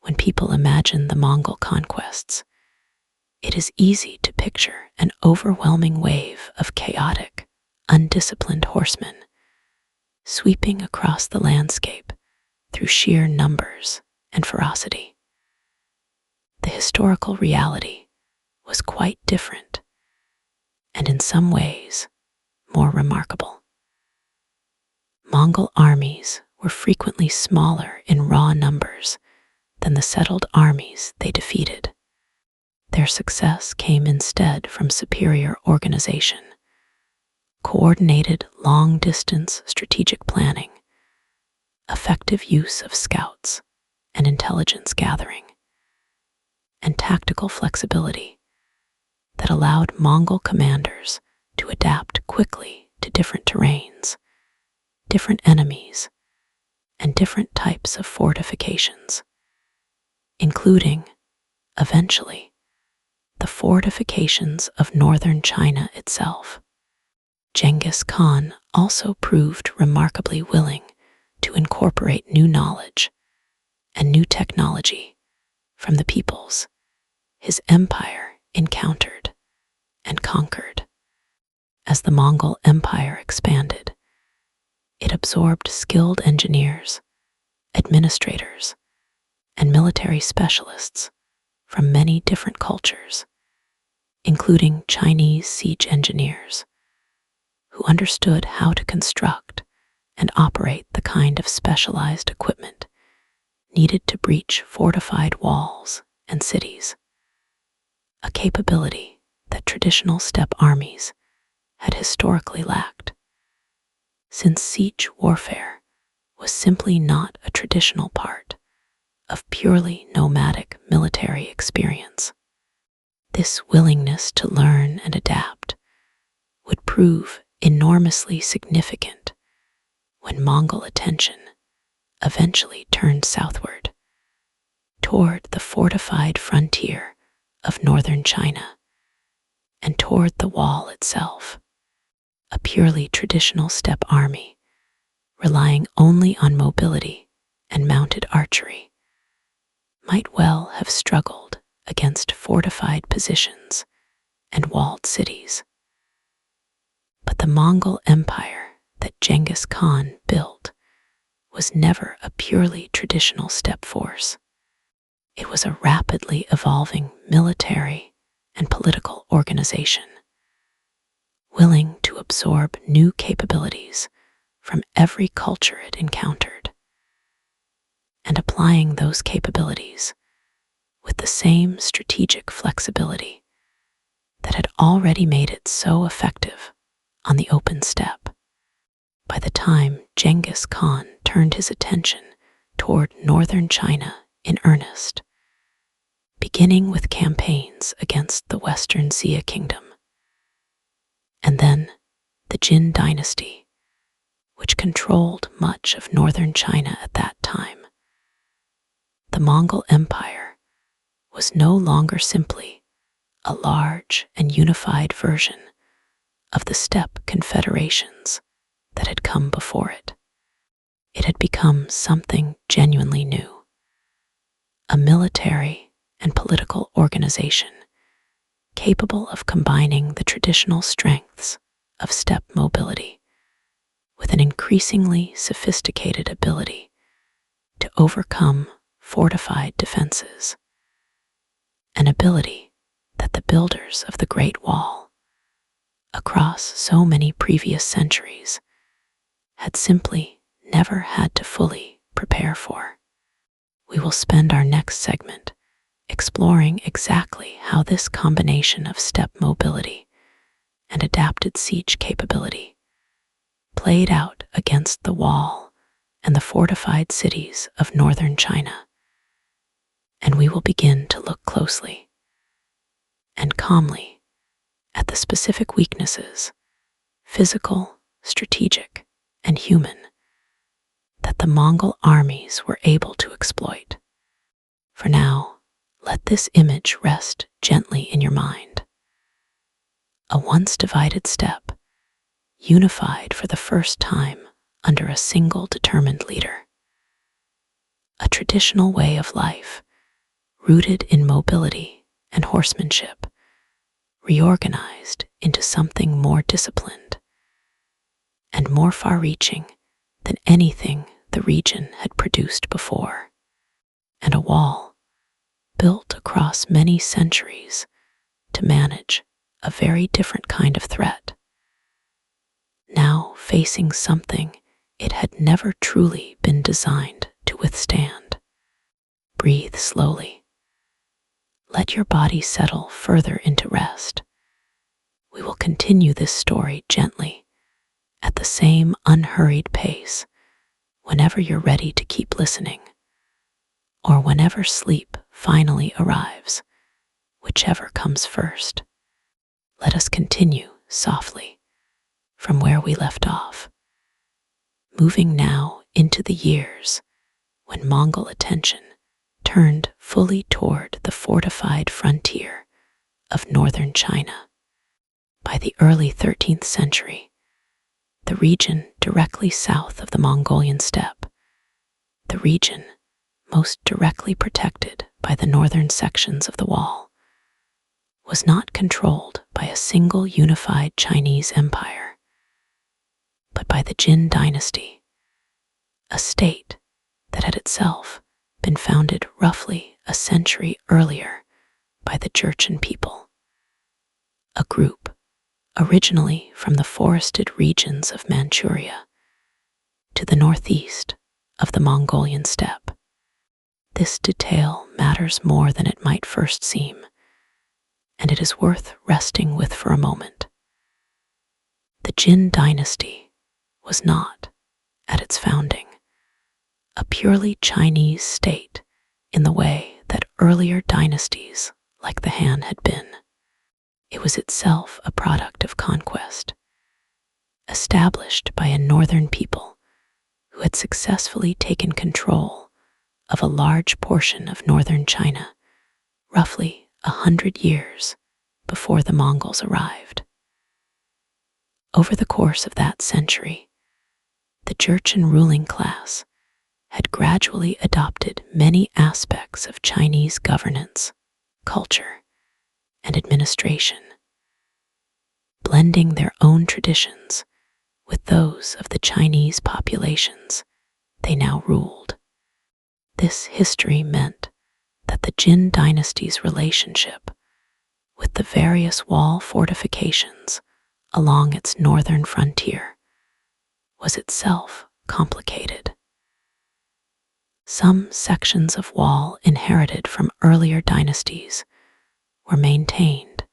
when people imagine the Mongol conquests, it is easy to picture an overwhelming wave of chaotic, undisciplined horsemen sweeping across the landscape through sheer numbers and ferocity. The historical reality was quite different, and in some ways more remarkable. Mongol armies were frequently smaller in raw numbers than the settled armies they defeated. Their success came instead from superior organization, coordinated long-distance strategic planning, effective use of scouts and intelligence gathering, and tactical flexibility that allowed Mongol commanders to adapt quickly to different terrains, different enemies, and different types of fortifications, including, eventually, the fortifications of northern China itself. Genghis Khan also proved remarkably willing to incorporate new knowledge and new technology from the peoples his empire encountered and conquered. As the Mongol Empire expanded, it absorbed skilled engineers, administrators, and military specialists from many different cultures, including Chinese siege engineers, who understood how to construct and operate the kind of specialized equipment needed to breach fortified walls and cities, a capability that traditional steppe armies had historically lacked, since siege warfare was simply not a traditional part of purely nomadic military experience. This willingness to learn and adapt would prove enormously significant when Mongol attention eventually turned southward, toward the fortified frontier of northern China and toward the wall itself. A purely traditional steppe army, relying only on mobility and mounted archery, might well have struggled against fortified positions and walled cities. But the Mongol Empire that Genghis Khan built was never a purely traditional steppe force. It was a rapidly evolving military and political organization, willing to absorb new capabilities from every culture it encountered, and applying those capabilities with the same strategic flexibility that had already made it so effective on the open steppe. By the time Genghis Khan turned his attention toward northern China in earnest, beginning with campaigns against the Western Xia Kingdom, and then the Jin Dynasty, which controlled much of northern China at that time, the Mongol Empire was no longer simply a large and unified version of the steppe confederations that had come before it. It had become something genuinely new, a military and political organization capable of combining the traditional strengths of steppe mobility with an increasingly sophisticated ability to overcome fortified defenses, an ability that the builders of the Great Wall, across so many previous centuries, had simply never had to fully prepare for. We will spend our next segment exploring exactly how this combination of steppe mobility and adapted siege capability played out against the wall and the fortified cities of northern China. And we will begin to look closely and calmly at the specific weaknesses, physical, strategic, and human, that the Mongol armies were able to exploit. For now, let this image rest gently in your mind. A once divided steppe, unified for the first time under a single determined leader. A traditional way of life, rooted in mobility and horsemanship, reorganized into something more disciplined and more far-reaching than anything the region had produced before. And a wall, built across many centuries to manage a very different kind of threat, now facing something it had never truly been designed to withstand. Breathe slowly. Let your body settle further into rest. We will continue this story gently, at the same unhurried pace, whenever you're ready to keep listening, or whenever sleep finally arrives, whichever comes first. Let us continue softly from where we left off, moving now into the years when Mongol attention turned fully toward the fortified frontier of northern China. By the early 13th century, the region directly south of the Mongolian steppe, the region most directly protected by the northern sections of the wall, was not controlled by a single unified Chinese empire, but by the Jin Dynasty, a state that had itself been founded roughly a century earlier by the Jurchen people, a group originally from the forested regions of Manchuria to the northeast of the Mongolian steppe. This detail matters more than it might first seem, and it is worth resting with for a moment. The Jin Dynasty was not, at its founding, a purely Chinese state in the way that earlier dynasties like the Han had been. It was itself a product of conquest, established by a northern people who had successfully taken control of a large portion of northern China, roughly 100 years before the Mongols arrived. Over the course of that century, the Jurchen ruling class had gradually adopted many aspects of Chinese governance, culture, and administration, blending their own traditions with those of the Chinese populations they now ruled. This history meant that the Jin Dynasty's relationship with the various wall fortifications along its northern frontier was itself complicated. Some sections of wall inherited from earlier dynasties were maintained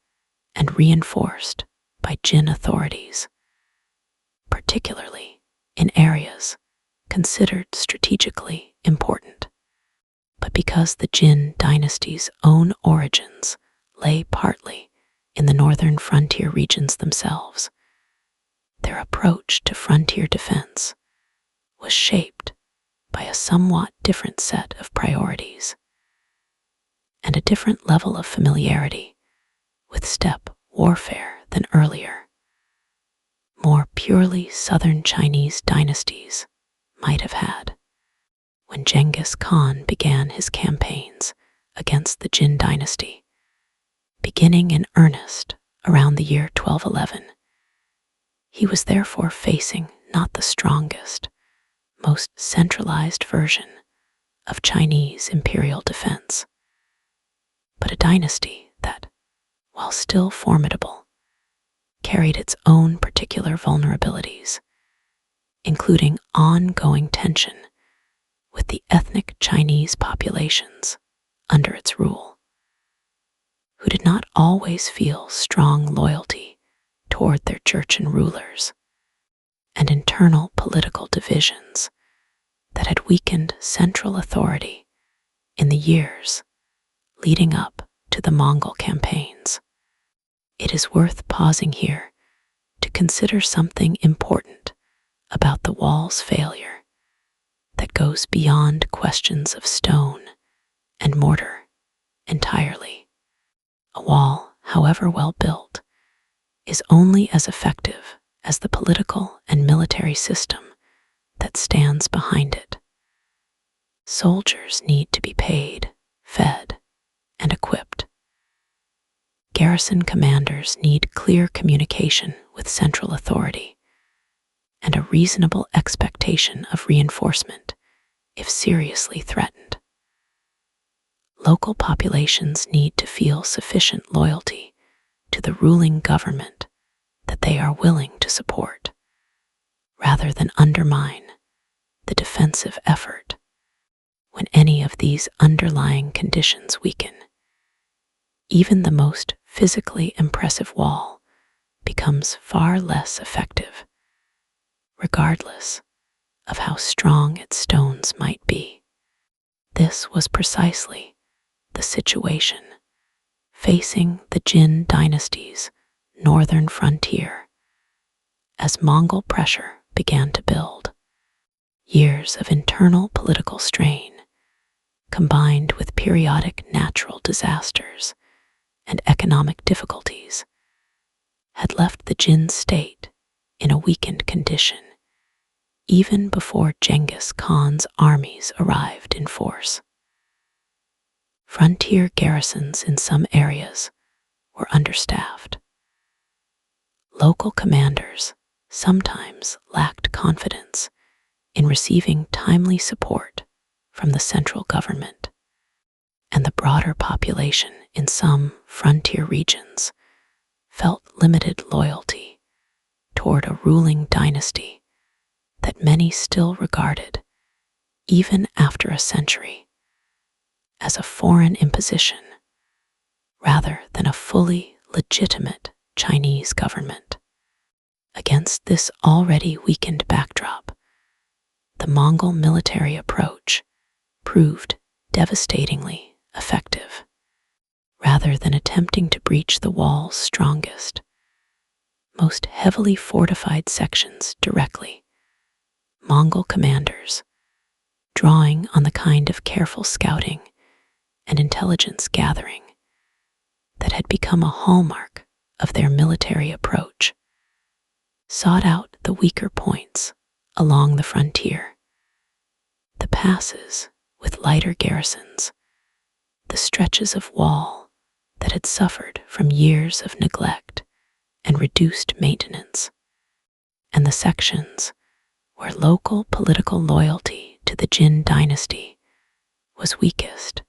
and reinforced by Jin authorities, particularly in areas considered strategically important. But because the Jin dynasty's own origins lay partly in the northern frontier regions themselves, their approach to frontier defense was shaped by a somewhat different set of priorities and a different level of familiarity with steppe warfare than earlier, more purely southern Chinese dynasties might have had. When Genghis Khan began his campaigns against the Jin dynasty, beginning in earnest around the year 1211, he was therefore facing not the strongest, most centralized version of Chinese imperial defense, but a dynasty that, while still formidable, carried its own particular vulnerabilities, including ongoing tension with the ethnic Chinese populations under its rule, who did not always feel strong loyalty toward their Jurchen rulers, and internal political divisions that had weakened central authority in the years leading up to the Mongol campaigns. It is worth pausing here to consider something important about the wall's failure that goes beyond questions of stone and mortar entirely. A wall, however well built, is only as effective as the political and military system that stands behind it. Soldiers need to be paid, fed, and equipped. Garrison commanders need clear communication with central authority and a reasonable expectation of reinforcement if seriously threatened. Local populations need to feel sufficient loyalty to the ruling government that they are willing to support, rather than undermine the defensive effort. When any of these underlying conditions weaken, even the most physically impressive wall becomes far less effective, regardless of how strong its stones might be. This was precisely the situation facing the Jin dynasty's northern frontier as Mongol pressure began to build. Years of internal political strain, combined with periodic natural disasters and economic difficulties, had left the Jin state in a weakened condition even before Genghis Khan's armies arrived in force. Frontier garrisons in some areas were understaffed. Local commanders sometimes lacked confidence in receiving timely support from the central government, and the broader population in some frontier regions felt limited loyalty toward a ruling dynasty that many still regarded, even after a century, as a foreign imposition rather than a fully legitimate Chinese government. Against this already weakened backdrop, the Mongol military approach proved devastatingly effective. Rather than attempting to breach the wall's strongest, most heavily fortified sections directly, Mongol commanders, drawing on the kind of careful scouting and intelligence gathering that had become a hallmark of their military approach, sought out the weaker points along the frontier, the passes with lighter garrisons, the stretches of wall that had suffered from years of neglect and reduced maintenance, and the sections where local political loyalty to the Jin dynasty was weakest,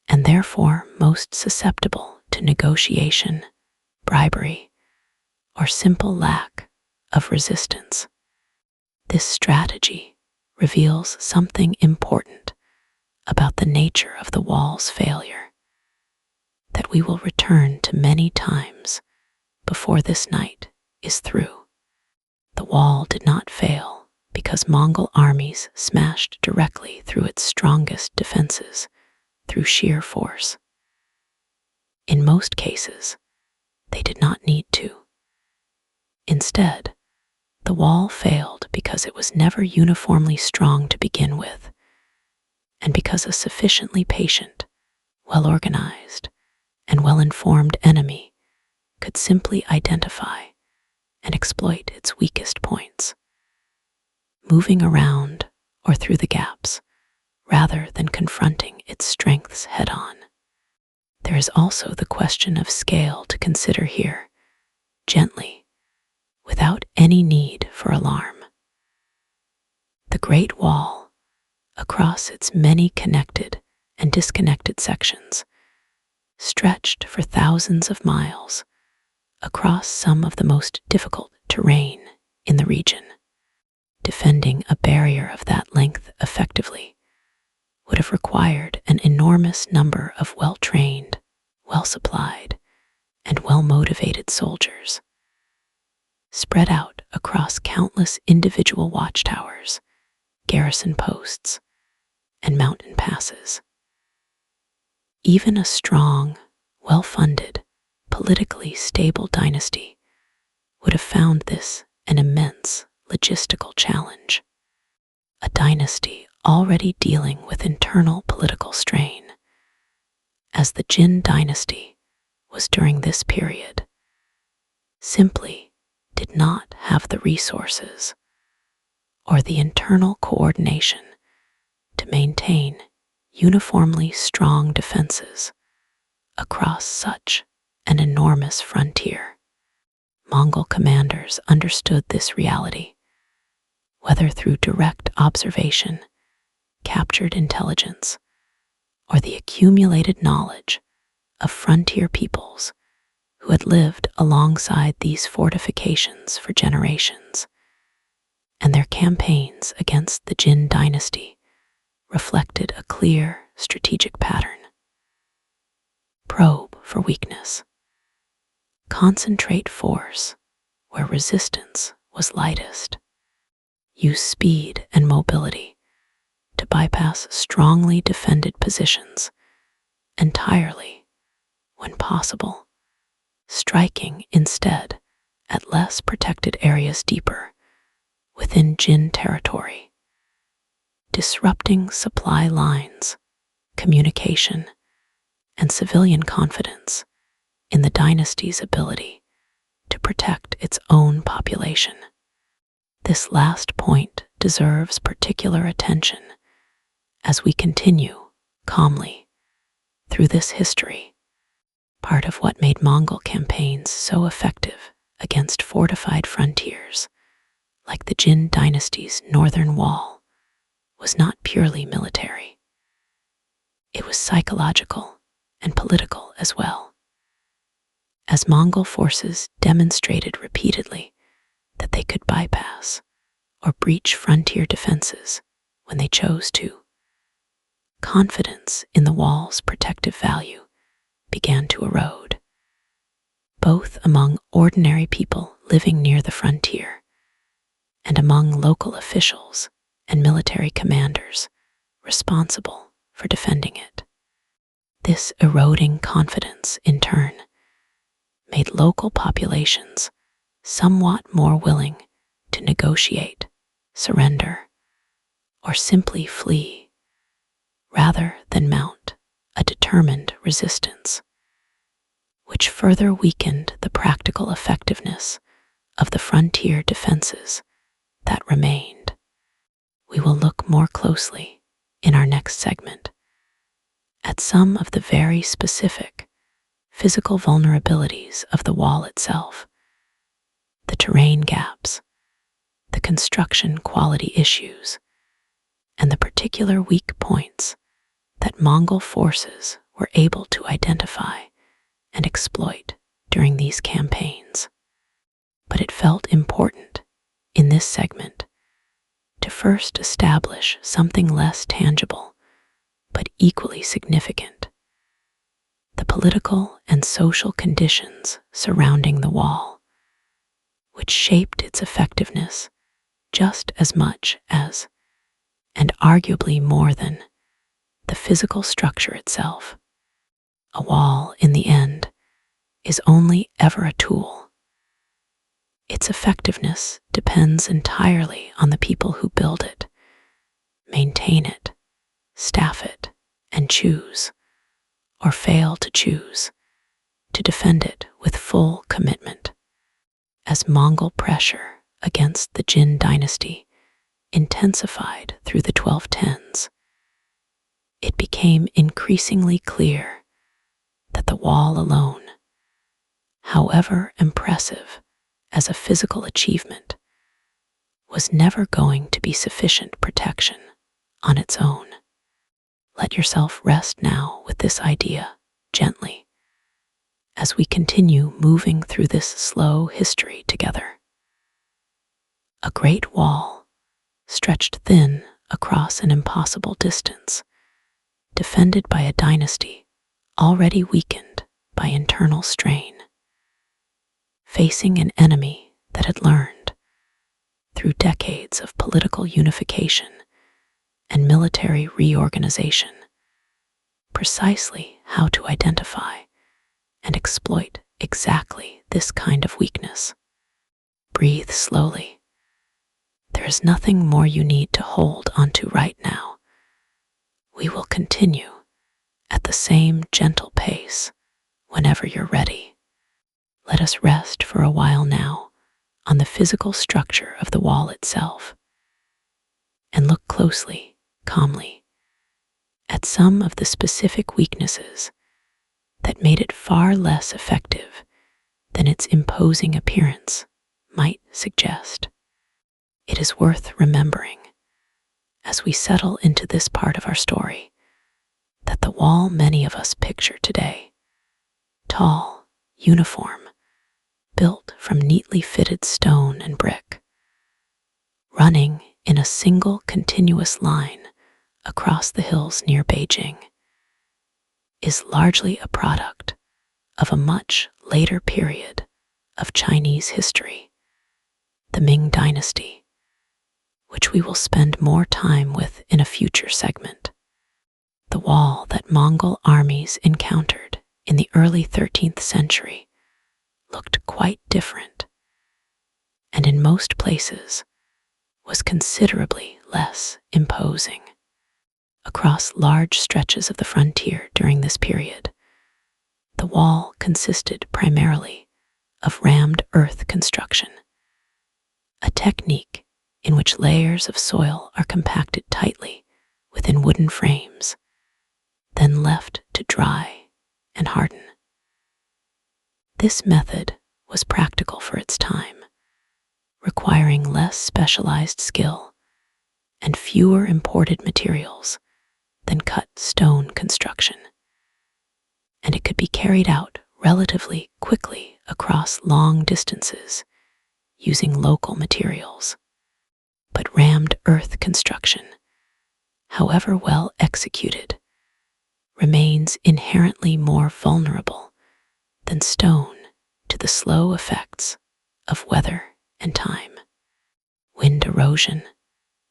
and therefore most susceptible to negotiation, bribery, or simple lack of resistance. This strategy reveals something important about the nature of the wall's failure that we will return to many times before this night is through. The wall did not fail because Mongol armies smashed directly through its strongest defenses through sheer force. In most cases, they did not need to. Instead, the wall failed because it was never uniformly strong to begin with, and because a sufficiently patient, well-organized, and well-informed enemy could simply identify and exploit its weakest points, moving around or through the gaps rather than confronting its strengths head-on. There is also the question of scale to consider here, gently, without any need for alarm. The Great Wall, across its many connected and disconnected sections, stretched for thousands of miles across some of the most difficult terrain in the region. Defending a barrier of that length effectively would have required an enormous number of well-trained, well-supplied, and well-motivated soldiers, spread out across countless individual watchtowers, garrison posts, and mountain passes. Even a strong, well-funded, politically stable dynasty would have found this an immense logistical challenge. A dynasty already dealing with internal political strain, as the Jin dynasty was during this period, simply did not have the resources or the internal coordination to maintain uniformly strong defenses across such an enormous frontier. Mongol commanders understood this reality, whether through direct observation, captured intelligence, or the accumulated knowledge of frontier peoples who had lived alongside these fortifications for generations, and their campaigns against the Jin dynasty reflected a clear strategic pattern. Probe for weakness. Concentrate force where resistance was lightest. Use speed and mobility to bypass strongly defended positions entirely when possible, striking instead at less protected areas deeper within Jin territory, disrupting supply lines, communication, and civilian confidence in the dynasty's ability to protect its own population. This last point deserves particular attention as we continue calmly through this history. Part of what made Mongol campaigns so effective against fortified frontiers, like the Jin dynasty's northern wall, was not purely military. It was psychological and political as well, as Mongol forces demonstrated repeatedly that they could bypass or breach frontier defenses when they chose to. Confidence in the wall's protective value began to erode, both among ordinary people living near the frontier and among local officials and military commanders responsible for defending it. This eroding confidence, in turn, made local populations somewhat more willing to negotiate, surrender, or simply flee, rather than mount a determined resistance, which further weakened the practical effectiveness of the frontier defenses that remained. We will look more closely in our next segment at some of the very specific physical vulnerabilities of the wall itself, the terrain gaps, the construction quality issues, and the particular weak points that Mongol forces were able to identify and exploit during these campaigns. But it felt important in this segment to first establish something less tangible but equally significant: the political and social conditions surrounding the wall, which shaped its effectiveness just as much as, and arguably more than, the physical structure itself. A wall, in the end, is only ever a tool. Its effectiveness depends entirely on the people who build it, maintain it, staff it, and choose, or fail to choose, to defend it with full commitment. As Mongol pressure against the Jin dynasty intensified through the 1210s, it became increasingly clear that the wall alone, however impressive as a physical achievement, was never going to be sufficient protection on its own. Let yourself rest now with this idea gently as we continue moving through this slow history together. A great wall, stretched thin across an impossible distance, defended by a dynasty already weakened by internal strain, facing an enemy that had learned, through decades of political unification and military reorganization, precisely how to identify and exploit exactly this kind of weakness. Breathe slowly. There is nothing more you need to hold onto right now. We will continue at the same gentle pace whenever you're ready. Let us rest for a while now on the physical structure of the wall itself, and look closely, calmly, at some of the specific weaknesses that made it far less effective than its imposing appearance might suggest. It is worth remembering, as we settle into this part of our story, that the wall many of us picture today, tall, uniform, built from neatly fitted stone and brick, running in a single continuous line across the hills near Beijing, is largely a product of a much later period of Chinese history, the Ming Dynasty, which we will spend more time with in a future segment. The wall that Mongol armies encountered in the early 13th century looked quite different, and in most places was considerably less imposing. Across large stretches of the frontier during this period, the wall consisted primarily of rammed earth construction, a technique in which layers of soil are compacted tightly within wooden frames, then left to dry and harden. This method was practical for its time, requiring less specialized skill and fewer imported materials than cut stone construction, and it could be carried out relatively quickly across long distances using local materials. But rammed earth construction, however well executed, remains inherently more vulnerable than stone to the slow effects of weather and time. Wind erosion,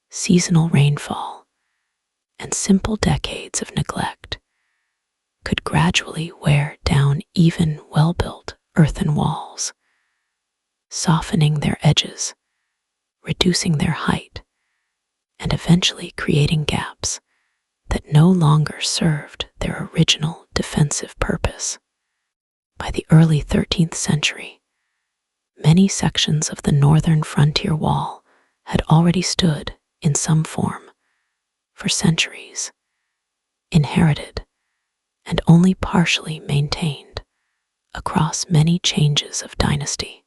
seasonal rainfall, and simple decades of neglect could gradually wear down even well-built earthen walls, softening their edges, reducing their height, and eventually creating gaps that no longer served their original defensive purpose. By the early 13th century, many sections of the northern frontier wall had already stood in some form for centuries, inherited and only partially maintained across many changes of dynasty.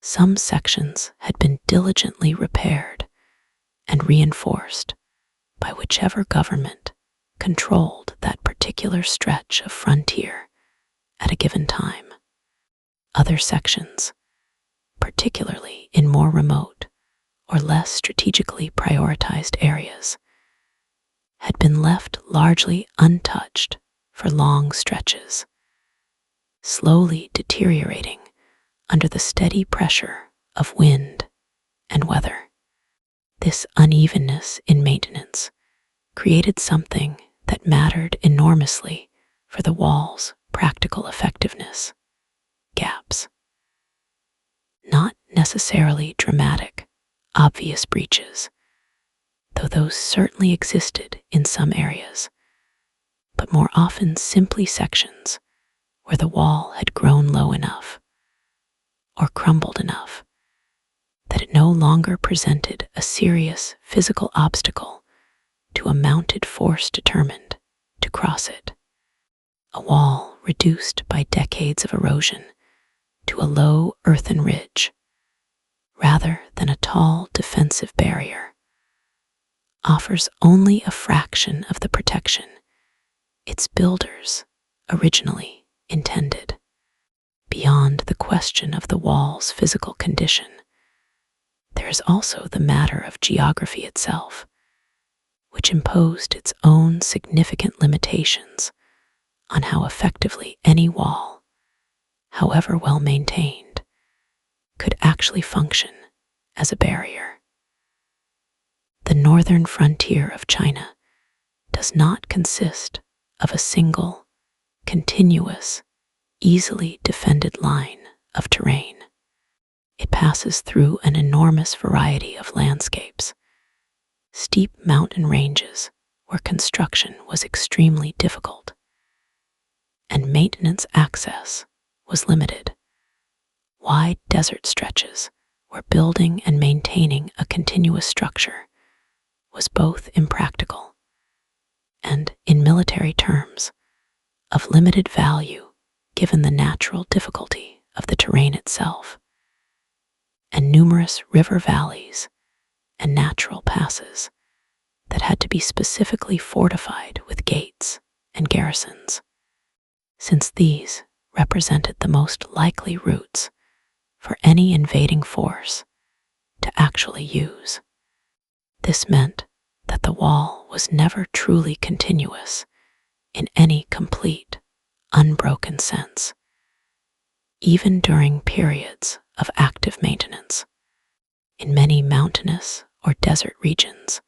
Some sections had been diligently repaired and reinforced by whichever government controlled that particular stretch of frontier at a given time. Other sections, particularly in more remote or less strategically prioritized areas, had been left largely untouched for long stretches, slowly deteriorating under the steady pressure of wind and weather. This unevenness in maintenance created something that mattered enormously for the wall's practical effectiveness: gaps. Not necessarily dramatic, obvious breaches, though those certainly existed in some areas, but more often simply sections where the wall had grown low enough or crumbled enough that it no longer presented a serious physical obstacle to a mounted force determined to cross it. A wall reduced by decades of erosion to a low earthen ridge, rather than a tall defensive barrier, offers only a fraction of the protection its builders originally intended. Beyond the question of the wall's physical condition, there is also the matter of geography itself, which imposed its own significant limitations on how effectively any wall, however well maintained, could actually function as a barrier. The northern frontier of China does not consist of a single, continuous, easily defended line of terrain. It passes through an enormous variety of landscapes, steep mountain ranges where construction was extremely difficult, and maintenance access was limited, wide desert stretches where building and maintaining a continuous structure was both impractical and, in military terms, of limited value given the natural difficulty of the terrain itself, and numerous river valleys and natural passes that had to be specifically fortified with gates and garrisons, since these represented the most likely routes for any invading force to actually use. This meant that the wall was never truly continuous in any complete, unbroken sense, even during periods of active maintenance. In many mountainous or desert regions,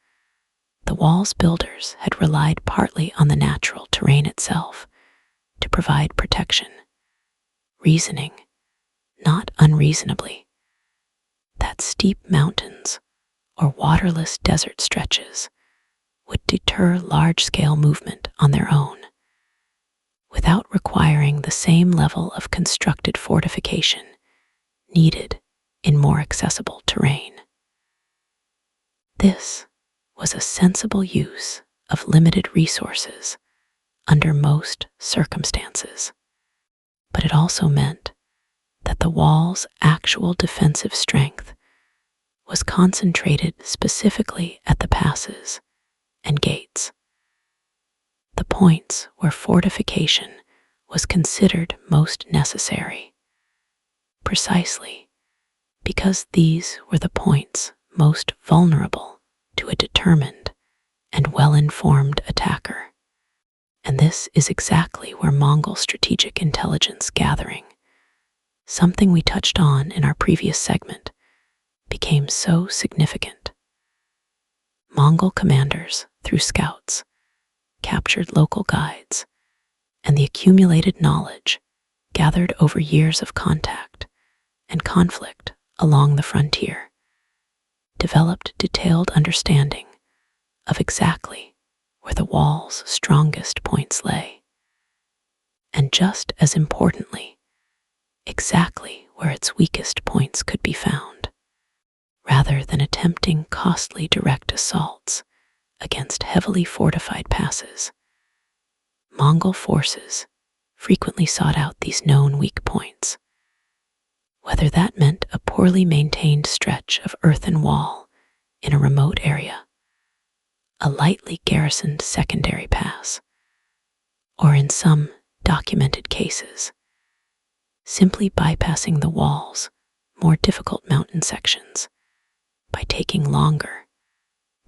the wall's builders had relied partly on the natural terrain itself to provide protection, reasoning, not unreasonably, that steep mountains or waterless desert stretches would deter large-scale movement on their own, without requiring the same level of constructed fortification needed in more accessible terrain. This was a sensible use of limited resources under most circumstances, but it also meant that the wall's actual defensive strength was concentrated specifically at the passes and gates, the points where fortification was considered most necessary, precisely because these were the points most vulnerable to a determined and well-informed attacker. And this is exactly where Mongol strategic intelligence gathering, something we touched on in our previous segment, became so significant. Mongol commanders, through scouts, captured local guides, and the accumulated knowledge gathered over years of contact and conflict along the frontier, developed detailed understanding of exactly where the wall's strongest points lay, and just as importantly, exactly where its weakest points could be found. Rather than attempting costly direct assaults against heavily fortified passes, Mongol forces frequently sought out these known weak points, whether that meant a poorly maintained stretch of earthen wall in a remote area, a lightly garrisoned secondary pass, or in some documented cases, simply bypassing the wall's more difficult mountain sections by taking longer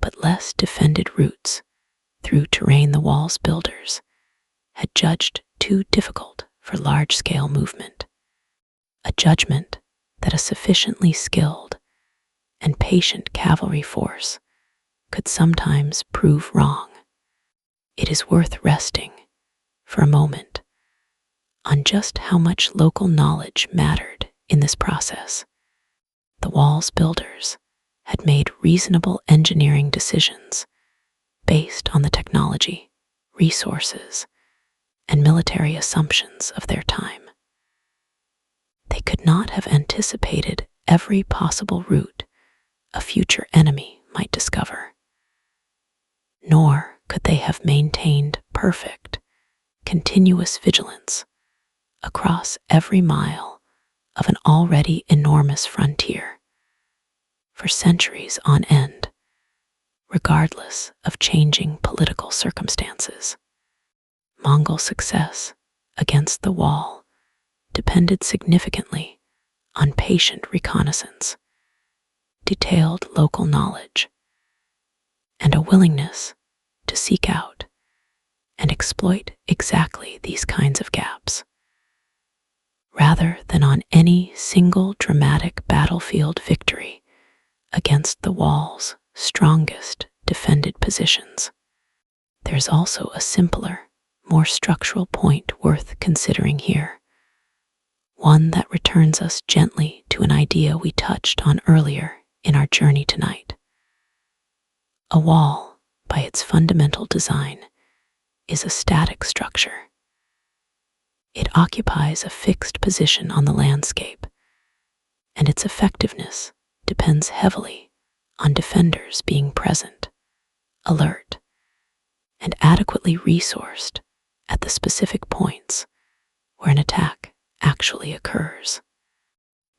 but less defended routes through terrain the wall's builders had judged too difficult for large-scale movement, a judgment that a sufficiently skilled and patient cavalry force could sometimes prove wrong. It is worth resting for a moment on just how much local knowledge mattered in this process. The wall's builders had made reasonable engineering decisions based on the technology, resources, and military assumptions of their time. They could not have anticipated every possible route a future enemy might discover, nor could they have maintained perfect, continuous vigilance across every mile of an already enormous frontier for centuries on end, regardless of changing political circumstances. Mongol success against the wall depended significantly on patient reconnaissance, detailed local knowledge, and a willingness to seek out and exploit exactly these kinds of gaps, rather than on any single dramatic battlefield victory against the wall's strongest defended positions. There's also a simpler, more structural point worth considering here, one that returns us gently to an idea we touched on earlier in our journey tonight. A wall, by its fundamental design, is a static structure. It occupies a fixed position on the landscape, and its effectiveness depends heavily on defenders being present, alert, and adequately resourced at the specific points where an attack actually occurs.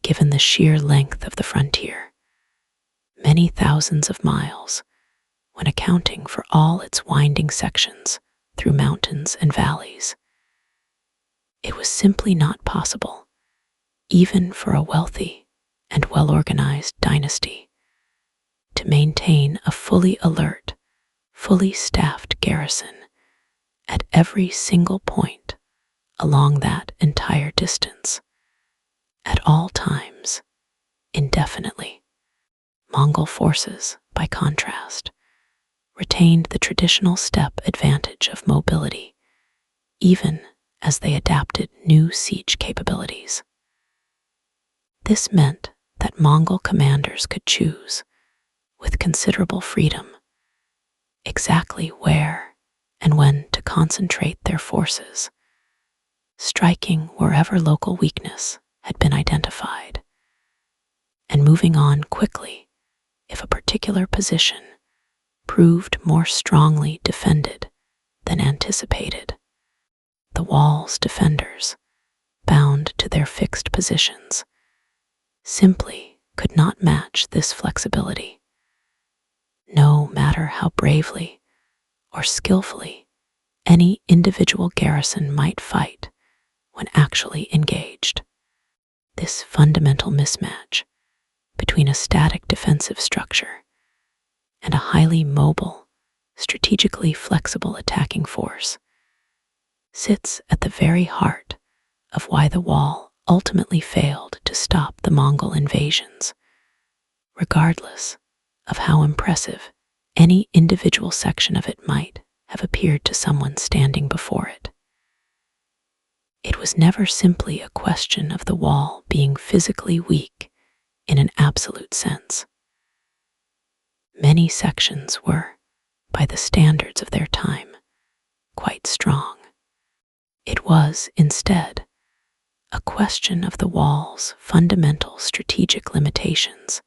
Given the sheer length of the frontier, many thousands of miles, when accounting for all its winding sections through mountains and valleys, it was simply not possible, even for a wealthy and well-organized dynasty, to maintain a fully alert, fully staffed garrison at every single point along that entire distance, at all times, indefinitely. Mongol forces, by contrast, retained the traditional steppe advantage of mobility, even as they adapted new siege capabilities. This meant that Mongol commanders could choose, with considerable freedom, exactly where and when to concentrate their forces, striking wherever local weakness had been identified, and moving on quickly if a particular position proved more strongly defended than anticipated. The wall's defenders, bound to their fixed positions, simply could not match this flexibility, no matter how bravely or skillfully any individual garrison might fight when actually engaged. This fundamental mismatch between a static defensive structure and a highly mobile, strategically flexible attacking force sits at the very heart of why the wall ultimately failed to stop the Mongol invasions, regardless of how impressive any individual section of it might have appeared to someone standing before it. It was never simply a question of the wall being physically weak in an absolute sense. Many sections were, by the standards of their time, quite strong. It was, instead, a question of the wall's fundamental strategic limitations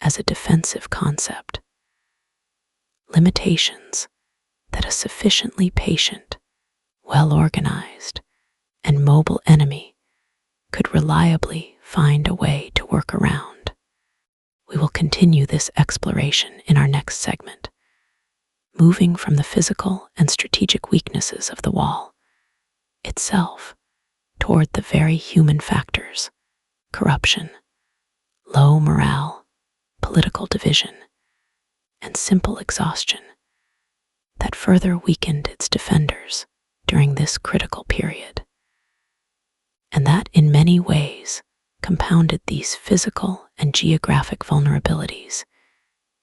as a defensive concept. Limitations that a sufficiently patient, well-organized, and mobile enemy could reliably find a way to work around. We will continue this exploration in our next segment, moving from the physical and strategic weaknesses of the wall itself toward the very human factors: corruption, low morale, political division, and simple exhaustion that further weakened its defenders during this critical period, and that in many ways compounded these physical and geographic vulnerabilities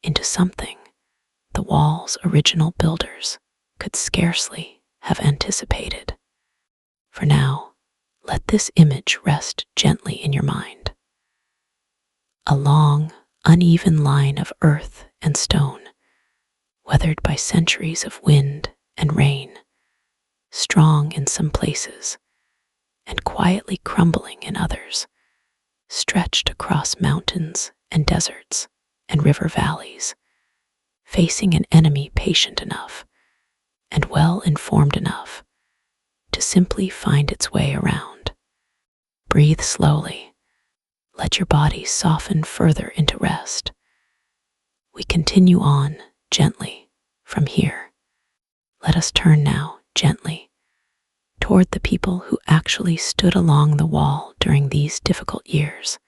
into something the wall's original builders could scarcely have anticipated. For now, let this image rest gently in your mind. A long, uneven line of earth and stone, weathered by centuries of wind and rain, strong in some places and quietly crumbling in others, stretched across mountains and deserts and river valleys, facing an enemy patient enough and well-informed enough to simply find its way around. Breathe slowly. Let your body soften further into rest. We continue on gently from here. Let us turn now gently toward the people who actually stood along the wall during these difficult years: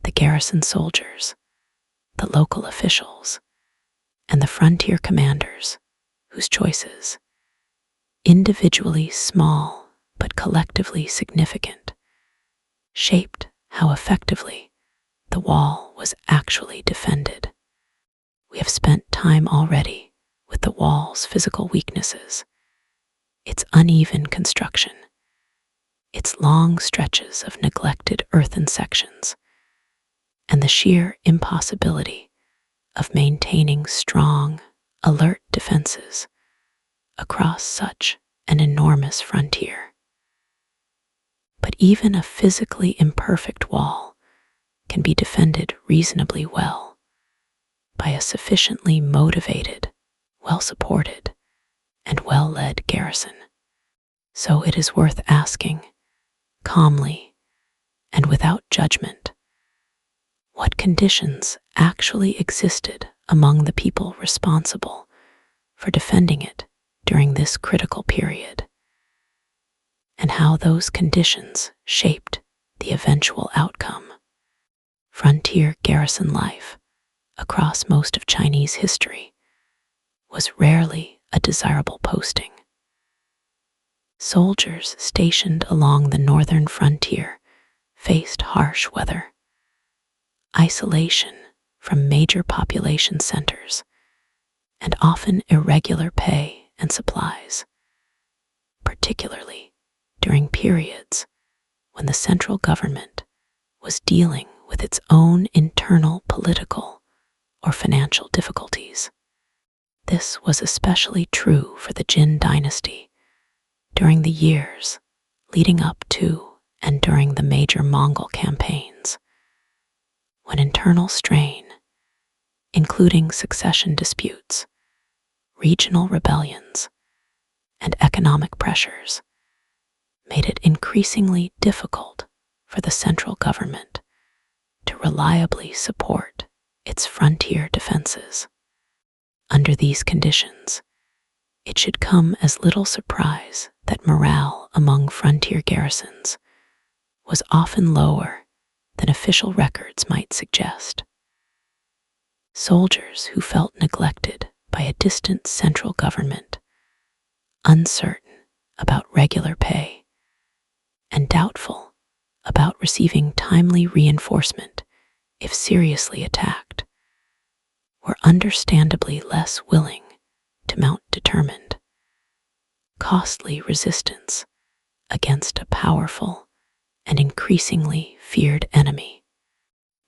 the garrison soldiers, the local officials, and the frontier commanders whose choices, individually small but collectively significant, shaped how effectively the wall was actually defended. We have spent time already with the wall's physical weaknesses, its uneven construction, its long stretches of neglected earthen sections, and the sheer impossibility of maintaining strong, alert defenses across such an enormous frontier. But even a physically imperfect wall can be defended reasonably well by a sufficiently motivated, well-supported, and well-led garrison. So it is worth asking, calmly and without judgment, what conditions actually existed among the people responsible for defending it during this critical period, and how those conditions shaped the eventual outcome. Frontier garrison life across most of Chinese history was rarely a desirable posting. Soldiers stationed along the northern frontier faced harsh weather, isolation from major population centers, and often irregular pay and supplies, particularly during periods when the central government was dealing with its own internal political or financial difficulties. This was especially true for the Jin dynasty during the years leading up to and during the major Mongol campaigns, when internal strain, including succession disputes, regional rebellions, and economic pressures, made it increasingly difficult for the central government to reliably support its frontier defenses. Under these conditions, it should come as little surprise that morale among frontier garrisons was often lower than official records might suggest. Soldiers who felt neglected by a distant central government, uncertain about regular pay, and doubtful about receiving timely reinforcement if seriously attacked, were understandably less willing to mount determined, costly resistance against a powerful and increasingly feared enemy.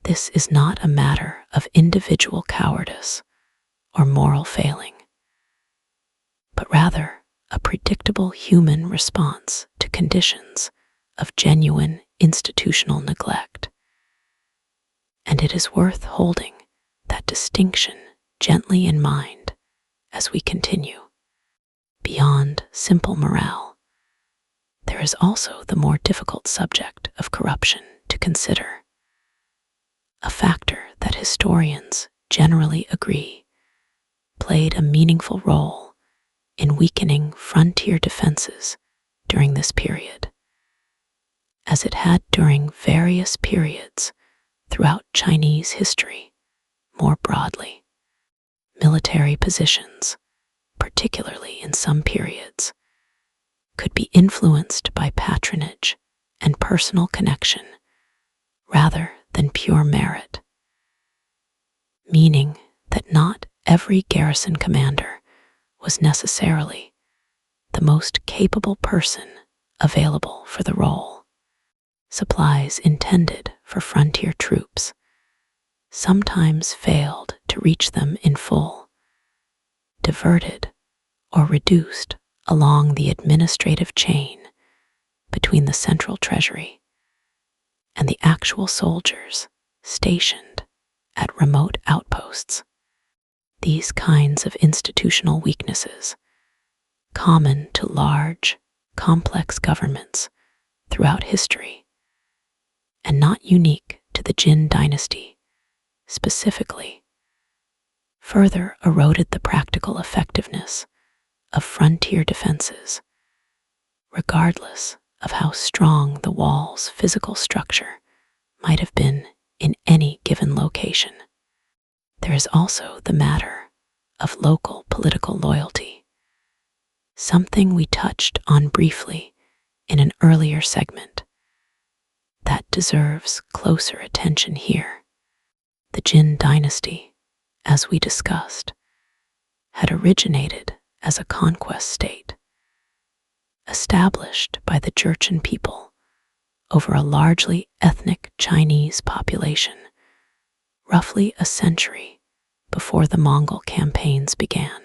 This is not a matter of individual cowardice or moral failing, but rather a predictable human response to conditions of genuine institutional neglect. And it is worth holding that distinction gently in mind as we continue. Beyond simple morale, there is also the more difficult subject of corruption to consider, a factor that historians generally agree played a meaningful role in weakening frontier defenses during this period, as it had during various periods throughout Chinese history more broadly. Military positions, particularly in some periods, could be influenced by patronage and personal connection rather than pure merit, meaning that not every garrison commander was necessarily the most capable person available for the role. Supplies intended for frontier troops sometimes failed to reach them in full, diverted or reduced along the administrative chain between the central treasury and the actual soldiers stationed at remote outposts. These kinds of institutional weaknesses, common to large, complex governments throughout history, and not unique to the Jin dynasty specifically, further eroded the practical effectiveness of frontier defenses, regardless of how strong the wall's physical structure might have been in any given location. There is also the matter of local political loyalty, something we touched on briefly in an earlier segment, that deserves closer attention here. The Jin dynasty, as we discussed, had originated as a conquest state, established by the Jurchen people over a largely ethnic Chinese population, roughly a century before the Mongol campaigns began.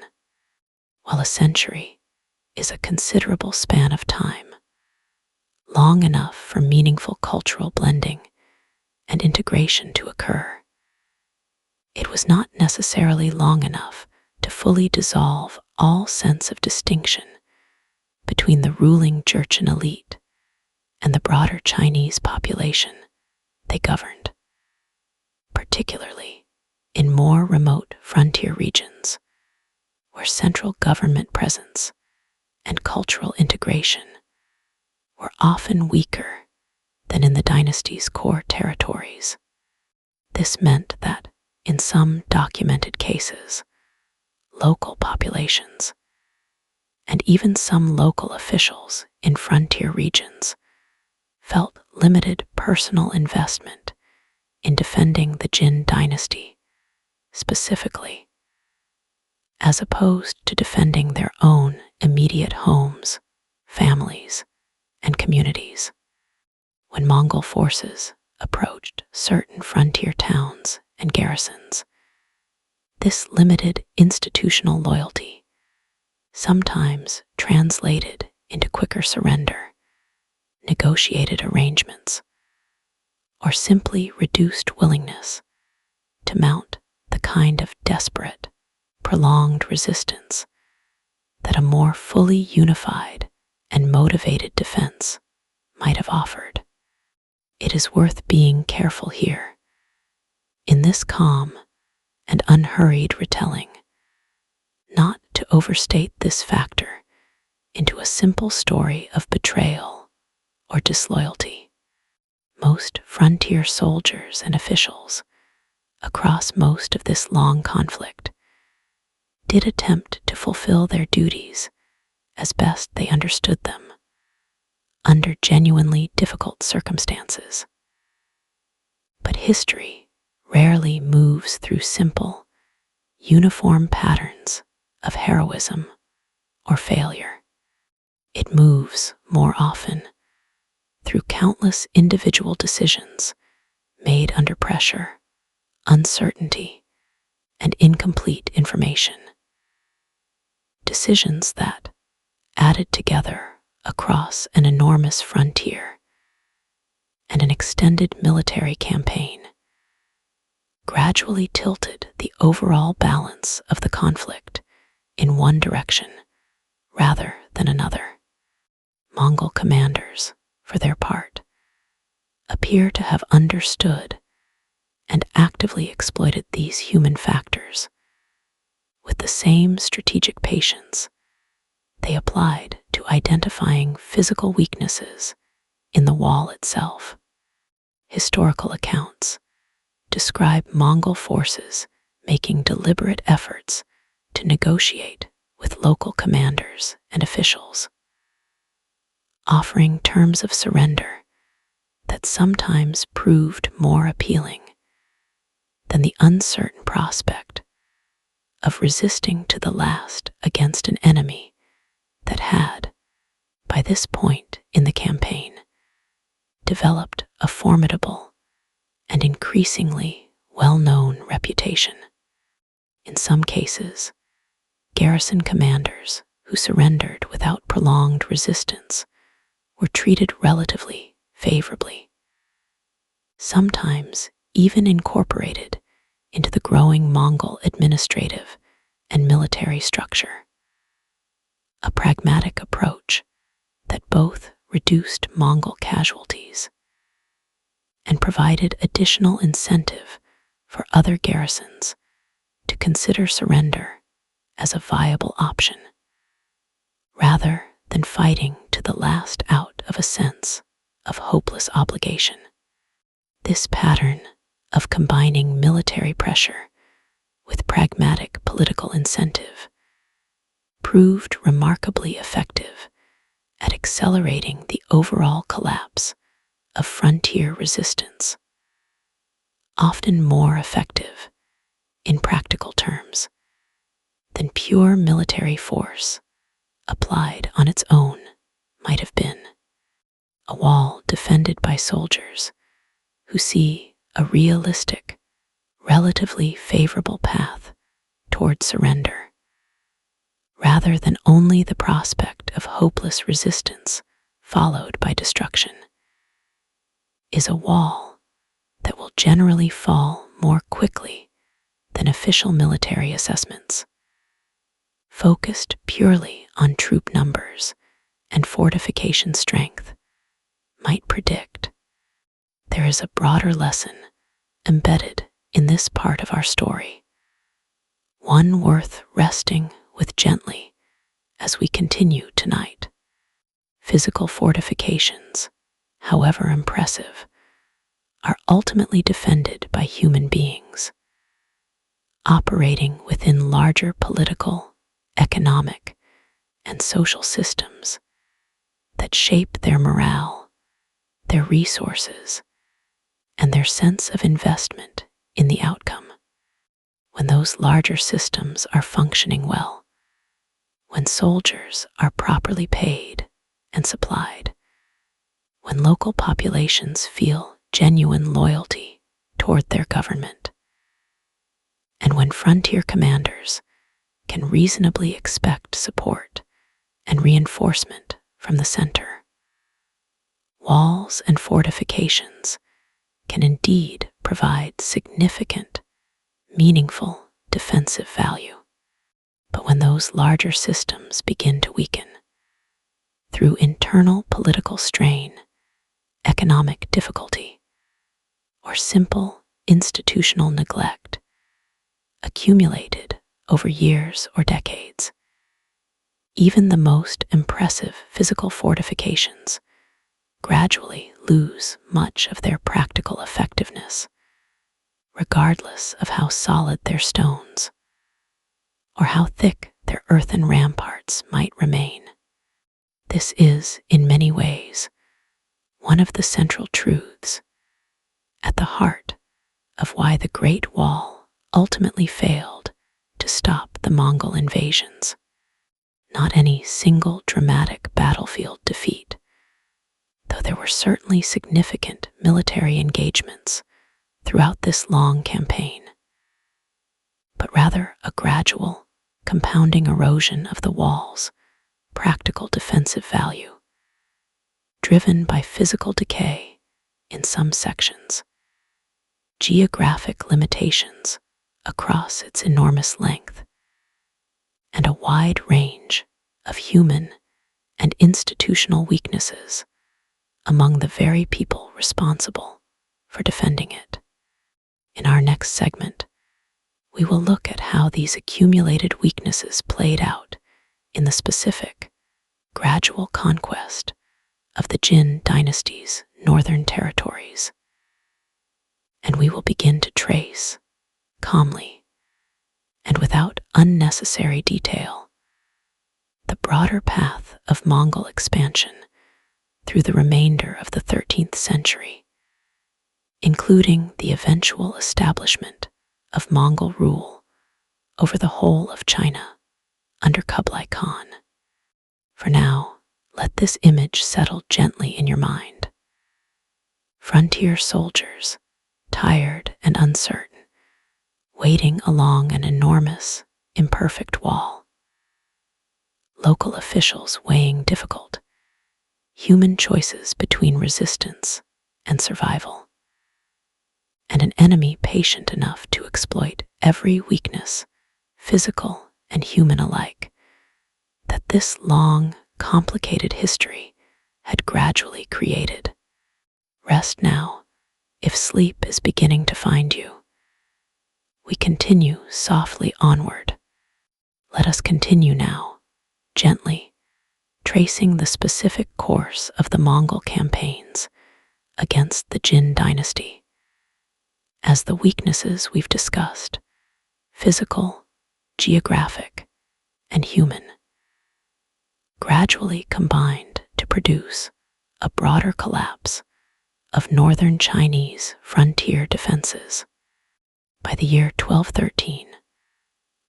While a century is a considerable span of time, long enough for meaningful cultural blending and integration to occur, it was not necessarily long enough to fully dissolve all sense of distinction between the ruling Jurchen elite and the broader Chinese population they governed, particularly in more remote frontier regions where central government presence and cultural integration were often weaker than in the dynasty's core territories. This meant that, in some documented cases, local populations, and even some local officials in frontier regions, felt limited personal investment in defending the Jin dynasty specifically, as opposed to defending their own immediate homes, families, and communities. When Mongol forces approached certain frontier towns and garrisons, this limited institutional loyalty sometimes translated into quicker surrender, negotiated arrangements, or simply reduced willingness to mount the kind of desperate, prolonged resistance that a more fully unified and motivated defense might have offered. It is worth being careful here, in this calm and unhurried retelling, not to overstate this factor into a simple story of betrayal or disloyalty. Most frontier soldiers and officials across most of this long conflict did attempt to fulfill their duties as best they understood them, under genuinely difficult circumstances. But history rarely moves through simple, uniform patterns of heroism or failure. It moves, more often, through countless individual decisions made under pressure, uncertainty, and incomplete information. Decisions that, added together across an enormous frontier and an extended military campaign, gradually tilted the overall balance of the conflict in one direction rather than another. Mongol commanders, for their part, appear to have understood and actively exploited these human factors with the same strategic patience they applied to identifying physical weaknesses in the wall itself. Historical accounts describe Mongol forces making deliberate efforts to negotiate with local commanders and officials, offering terms of surrender that sometimes proved more appealing than the uncertain prospect of resisting to the last against an enemy that had, by this point in the campaign, developed a formidable and increasingly well-known reputation. In some cases, garrison commanders who surrendered without prolonged resistance were treated relatively favorably, sometimes even incorporated into the growing Mongol administrative and military structure. A pragmatic approach that both reduced Mongol casualties and provided additional incentive for other garrisons to consider surrender as a viable option, rather than fighting to the last out of a sense of hopeless obligation. This pattern of combining military pressure with pragmatic political incentive proved remarkably effective at accelerating the overall collapse of frontier resistance, often more effective, in practical terms, than pure military force applied on its own might have been. A wall defended by soldiers who see a realistic, relatively favorable path toward surrender, rather than only the prospect of hopeless resistance followed by destruction, is a wall that will generally fall more quickly than official military assessments, focused purely on troop numbers and fortification strength, might predict. There is a broader lesson embedded in this part of our story, one worth resting with gently as we continue tonight. Physical fortifications, however impressive, are ultimately defended by human beings, operating within larger political, economic, and social systems that shape their morale, their resources, and their sense of investment in the outcome. When those larger systems are functioning well, when soldiers are properly paid and supplied, when local populations feel genuine loyalty toward their government, and when frontier commanders can reasonably expect support and reinforcement from the center. Walls and fortifications can indeed provide significant, meaningful defensive value. But when those larger systems begin to weaken through internal political strain, economic difficulty, or simple institutional neglect accumulated over years or decades, even the most impressive physical fortifications gradually lose much of their practical effectiveness, regardless of how solid their stones or how thick their earthen ramparts might remain. This is, in many ways, one of the central truths at the heart of why the Great Wall ultimately failed to stop the Mongol invasions. Not any single dramatic battlefield defeat, though there were certainly significant military engagements throughout this long campaign, but rather a gradual, compounding erosion of the wall's practical defensive value, driven by physical decay in some sections, geographic limitations across its enormous length, and a wide range of human and institutional weaknesses among the very people responsible for defending it. In our next segment, we will look at how these accumulated weaknesses played out in the specific, gradual conquest of the Jin dynasty's northern territories. And we will begin to trace, calmly, and without unnecessary detail, the broader path of Mongol expansion through the remainder of the 13th century, including the eventual establishment of Mongol rule over the whole of China under Kublai Khan. For now, let this image settle gently in your mind. Frontier soldiers, tired and uncertain, waiting along an enormous, imperfect wall. Local officials weighing difficult, human choices between resistance and survival, and an enemy patient enough to exploit every weakness, physical and human alike, that this long, complicated history had gradually created. Rest now, if sleep is beginning to find you. We continue softly onward. Let us continue now, gently, tracing the specific course of the Mongol campaigns against the Jin dynasty, as the weaknesses we've discussed, physical, geographic, and human, gradually combined to produce a broader collapse of northern Chinese frontier defenses. By the year 1213,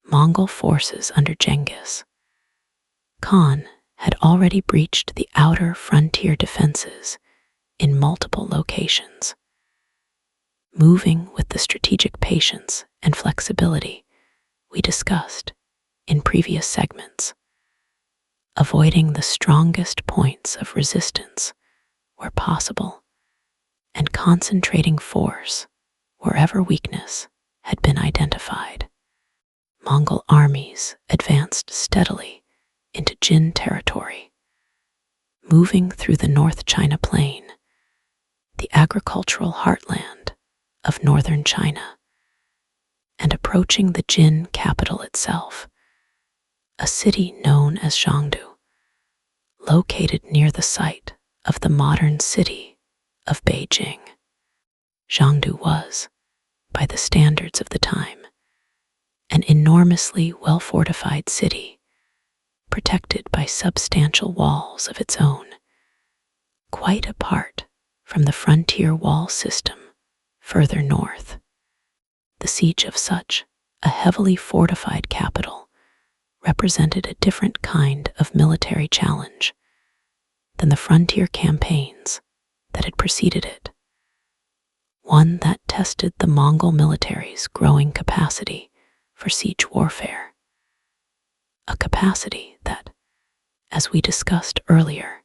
Mongol forces under Genghis Khan had already breached the outer frontier defenses in multiple locations, moving with the strategic patience and flexibility we discussed in previous segments, avoiding the strongest points of resistance where possible, and concentrating force wherever weakness had been identified. Mongol armies advanced steadily into Jin territory, moving through the North China Plain, the agricultural heartland of northern China, and approaching the Jin capital itself, a city known as Zhongdu, located near the site of the modern city of Beijing. Zhongdu was, by the standards of the time, an enormously well-fortified city, protected by substantial walls of its own, quite apart from the frontier wall system further north. The siege of such a heavily fortified capital represented a different kind of military challenge than the frontier campaigns that had preceded it, one that tested the Mongol military's growing capacity for siege warfare, a capacity that, as we discussed earlier,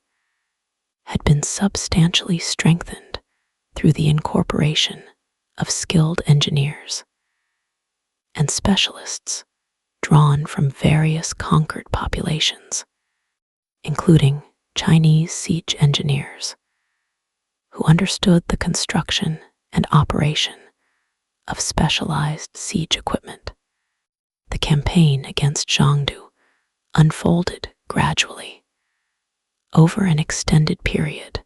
had been substantially strengthened through the incorporation of skilled engineers and specialists drawn from various conquered populations, including Chinese siege engineers who understood the construction and operation of specialized siege equipment. The campaign against Zhongdu unfolded gradually over an extended period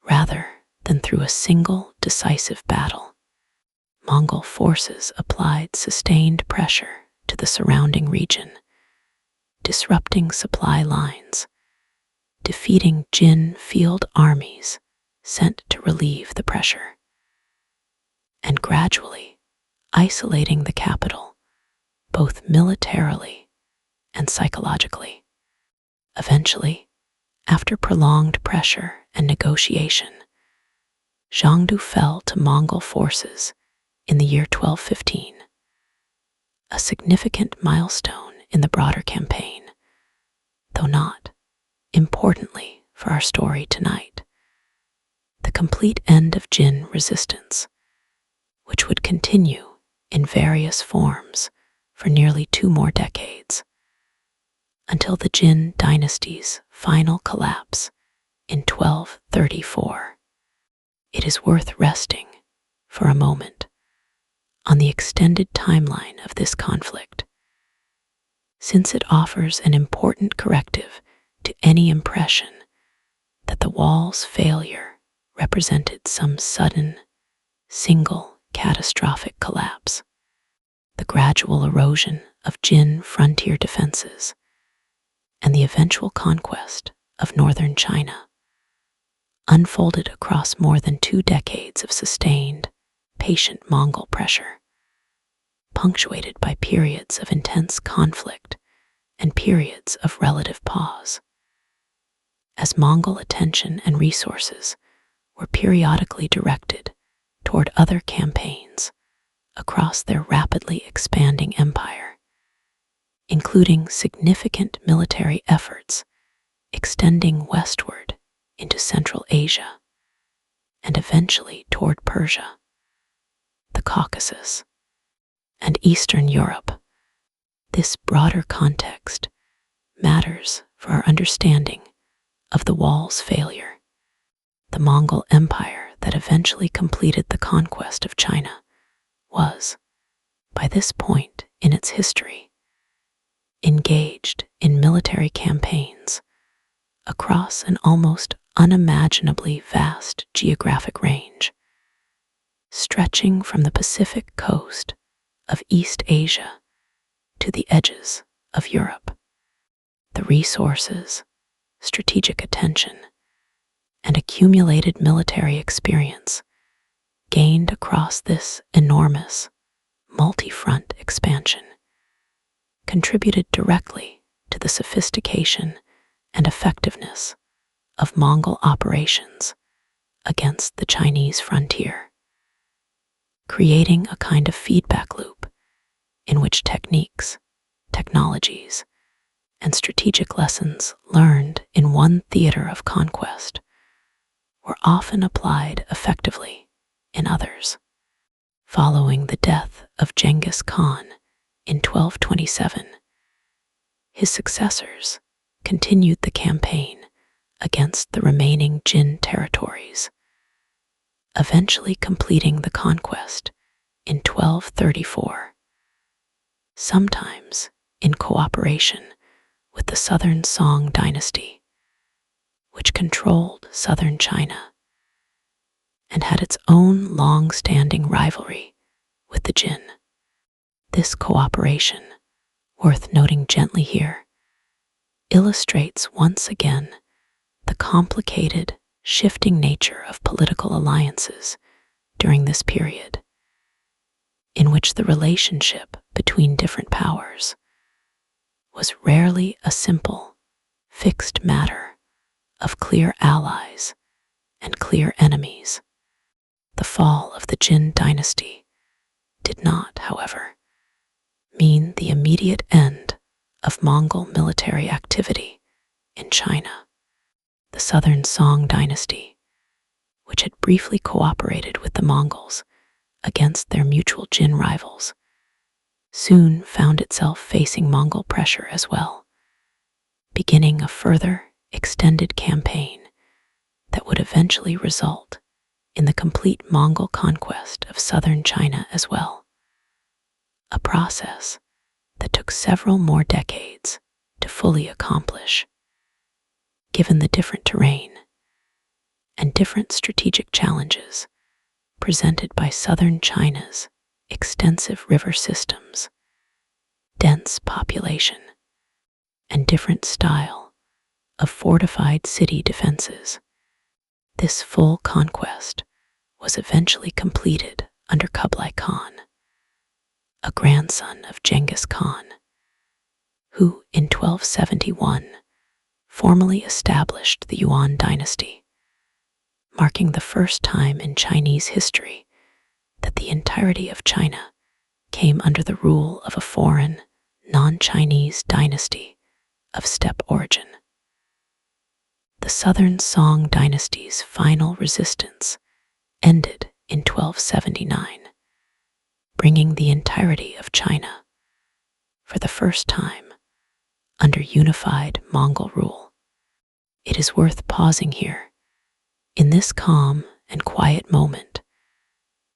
rather than through a single decisive battle. Mongol forces applied sustained pressure to the surrounding region, disrupting supply lines, defeating Jin field armies sent to relieve the pressure, and gradually isolating the capital both militarily and psychologically. Eventually, after prolonged pressure and negotiation, Zhongdu fell to Mongol forces in the year 1215, a significant milestone in the broader campaign, though not, importantly for our story tonight, the complete end of Jin resistance, which would continue in various forms for nearly 2 more decades, until the Jin dynasty's final collapse in 1234. It is worth resting for a moment on the extended timeline of this conflict, since it offers an important corrective to any impression that the wall's failure represented some sudden, single, catastrophic collapse. The gradual erosion of Jin frontier defenses and the eventual conquest of northern China unfolded across more than 2 decades of sustained, patient Mongol pressure, punctuated by periods of intense conflict and periods of relative pause. As Mongol attention and resources were periodically directed toward other campaigns across their rapidly expanding empire, including significant military efforts extending westward into Central Asia and eventually toward Persia, the Caucasus, and Eastern Europe. This broader context matters for our understanding of the wall's failure. The Mongol Empire that eventually completed the conquest of China was, by this point in its history, engaged in military campaigns across an almost unimaginably vast geographic range, stretching from the Pacific coast of East Asia to the edges of Europe. The resources, strategic attention, and accumulated military experience gained across this enormous, multi-front expansion contributed directly to the sophistication and effectiveness of Mongol operations against the Chinese frontier, creating a kind of feedback loop in which techniques, technologies, and strategic lessons learned in one theater of conquest were often applied effectively in others. Following the death of Genghis Khan in 1227, his successors continued the campaign against the remaining Jin territories, eventually completing the conquest in 1234, sometimes in cooperation with the southern Song dynasty, which controlled southern China and had its own long-standing rivalry with the Jin. This cooperation, worth noting gently here, illustrates once again the complicated, shifting nature of political alliances during this period, in which the relationship between different powers was rarely a simple, fixed matter of clear allies and clear enemies. The fall of the Jin dynasty did not, however, mean the immediate end of Mongol military activity in China. The southern Song dynasty, which had briefly cooperated with the Mongols against their mutual Jin rivals, soon found itself facing Mongol pressure as well, beginning a further extended campaign that would eventually result in the complete Mongol conquest of southern China as well, a process that took several more decades to fully accomplish. Given the different terrain and different strategic challenges presented by southern China's extensive river systems, dense population, and different style of fortified city defenses, this full conquest was eventually completed under Kublai Khan, a grandson of Genghis Khan, who in 1271 formally established the Yuan dynasty, marking the first time in Chinese history that the entirety of China came under the rule of a foreign, non-Chinese dynasty of steppe origin. The southern Song dynasty's final resistance ended in 1279, bringing the entirety of China, for the first time, under unified Mongol rule. It is worth pausing here, in this calm and quiet moment,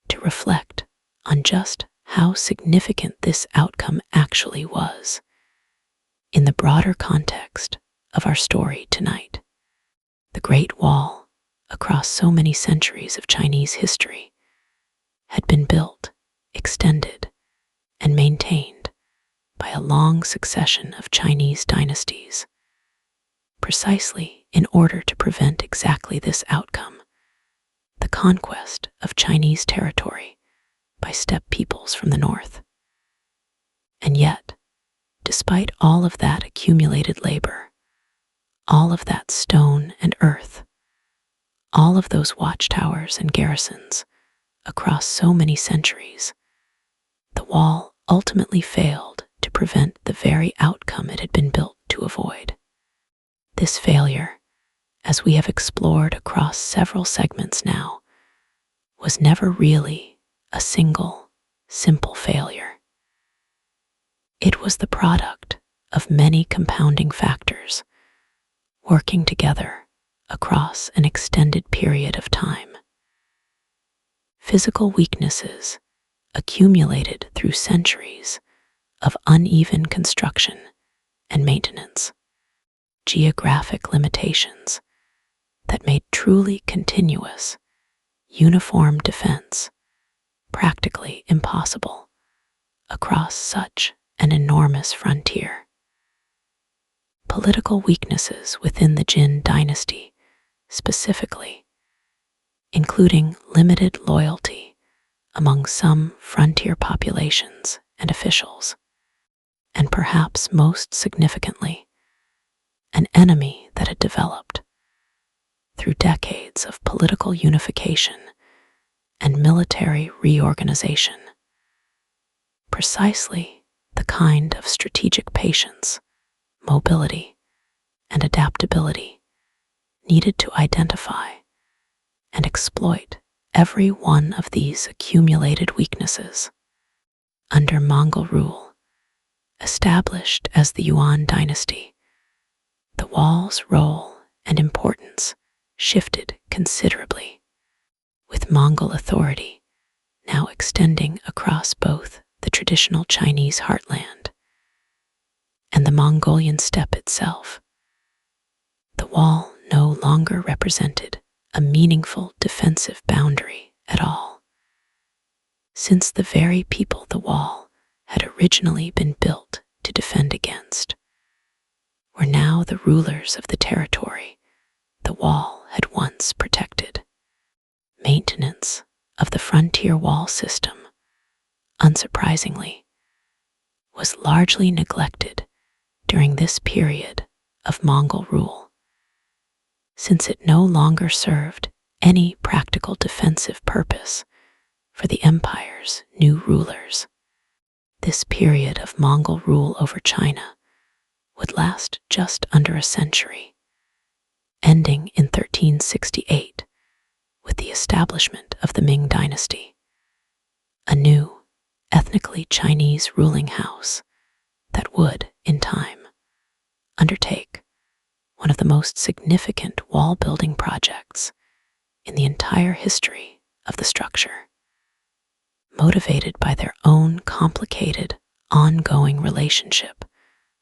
to reflect on just how significant this outcome actually was in the broader context of our story tonight. The Great Wall, across so many centuries of Chinese history, had been built, extended, and maintained by a long succession of Chinese dynasties, precisely in order to prevent exactly this outcome, the conquest of Chinese territory by steppe peoples from the north. And yet, despite all of that accumulated labor, all of that stone and earth, all of those watchtowers and garrisons across so many centuries, the wall ultimately failed to prevent the very outcome it had been built to avoid. This failure, as we have explored across several segments now, was never really a single, simple failure. It was the product of many compounding factors working together across an extended period of time. Physical weaknesses accumulated through centuries of uneven construction and maintenance, geographic limitations that made truly continuous, uniform defense practically impossible across such an enormous frontier. Political weaknesses within the Jin dynasty, specifically, including limited loyalty among some frontier populations and officials, and perhaps most significantly, an enemy that had developed through decades of political unification and military reorganization, precisely the kind of strategic patience, mobility, and adaptability needed to identify and exploit every one of these accumulated weaknesses. Under Mongol rule, established as the Yuan dynasty, the wall's role and importance shifted considerably, with Mongol authority now extending across both the traditional Chinese heartland and the Mongolian steppe itself. The wall no longer represented a meaningful defensive boundary at all, since the very people the wall had originally been built to defend against were now the rulers of the territory the wall had once protected. Maintenance of the frontier wall system, unsurprisingly, was largely neglected during this period of Mongol rule, since it no longer served any practical defensive purpose for the empire's new rulers. This period of Mongol rule over China would last just under a century, ending in 1368 with the establishment of the Ming Dynasty, a new, ethnically Chinese ruling house that would, in time, undertake one of the most significant wall-building projects in the entire history of the structure. Motivated by their own complicated, ongoing relationship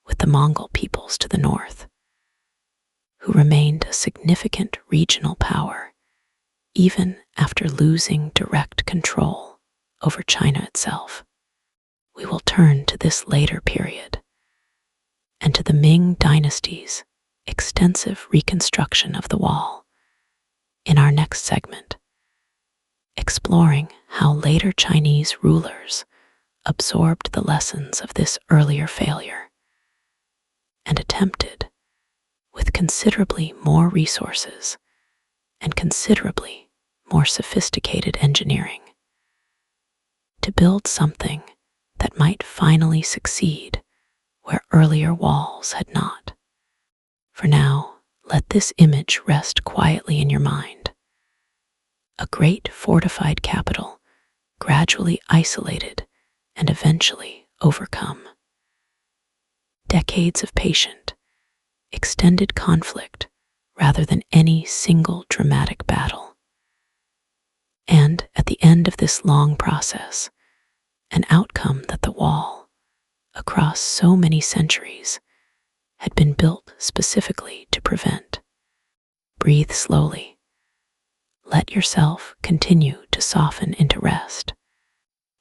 with the Mongol peoples to the north, who remained a significant regional power even after losing direct control over China itself. We will turn to this later period and to the Ming Dynasty's extensive reconstruction of the wall in our next segment, exploring how later Chinese rulers absorbed the lessons of this earlier failure and attempted, with considerably more resources and considerably more sophisticated engineering, to build something that might finally succeed where earlier walls had not. For now, let this image rest quietly in your mind. A great fortified capital, gradually isolated and eventually overcome. Decades of patient, extended conflict rather than any single dramatic battle. And at the end of this long process, an outcome that the wall, across so many centuries, had been built specifically to prevent. Breathe slowly. Let yourself continue to soften into rest.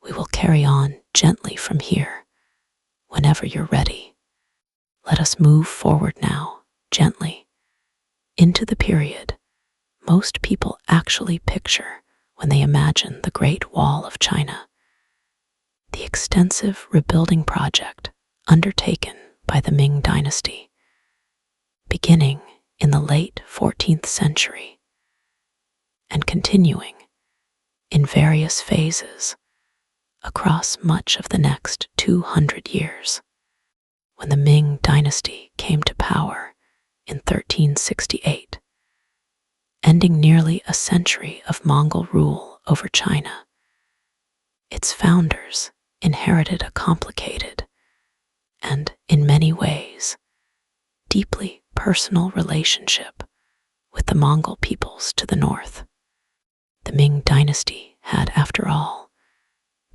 We will carry on gently from here, whenever you're ready. Let us move forward now, gently, into the period most people actually picture when they imagine the Great Wall of China, the extensive rebuilding project undertaken by the Ming Dynasty, beginning in the late 14th century and continuing in various phases across much of the next 200 years. When the Ming Dynasty came to power in 1368, ending nearly a century of Mongol rule over China, its founders inherited a complicated and, in many ways, deeply personal relationship with the Mongol peoples to the north. The Ming Dynasty had, after all,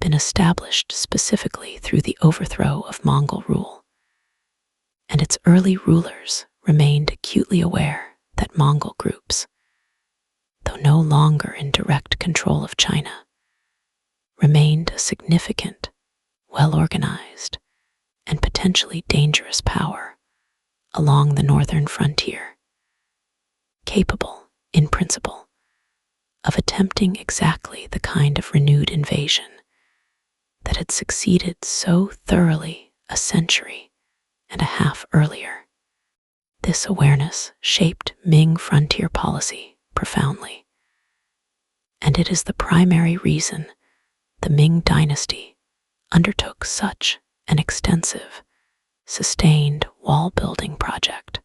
been established specifically through the overthrow of Mongol rule, and its early rulers remained acutely aware that Mongol groups, though no longer in direct control of China, remained a significant, well-organized, and potentially dangerous power along the northern frontier, capable, in principle, of attempting exactly the kind of renewed invasion that had succeeded so thoroughly a century and a half earlier. This awareness shaped Ming frontier policy profoundly, and it is the primary reason the Ming Dynasty undertook such an extensive, sustained wall-building project.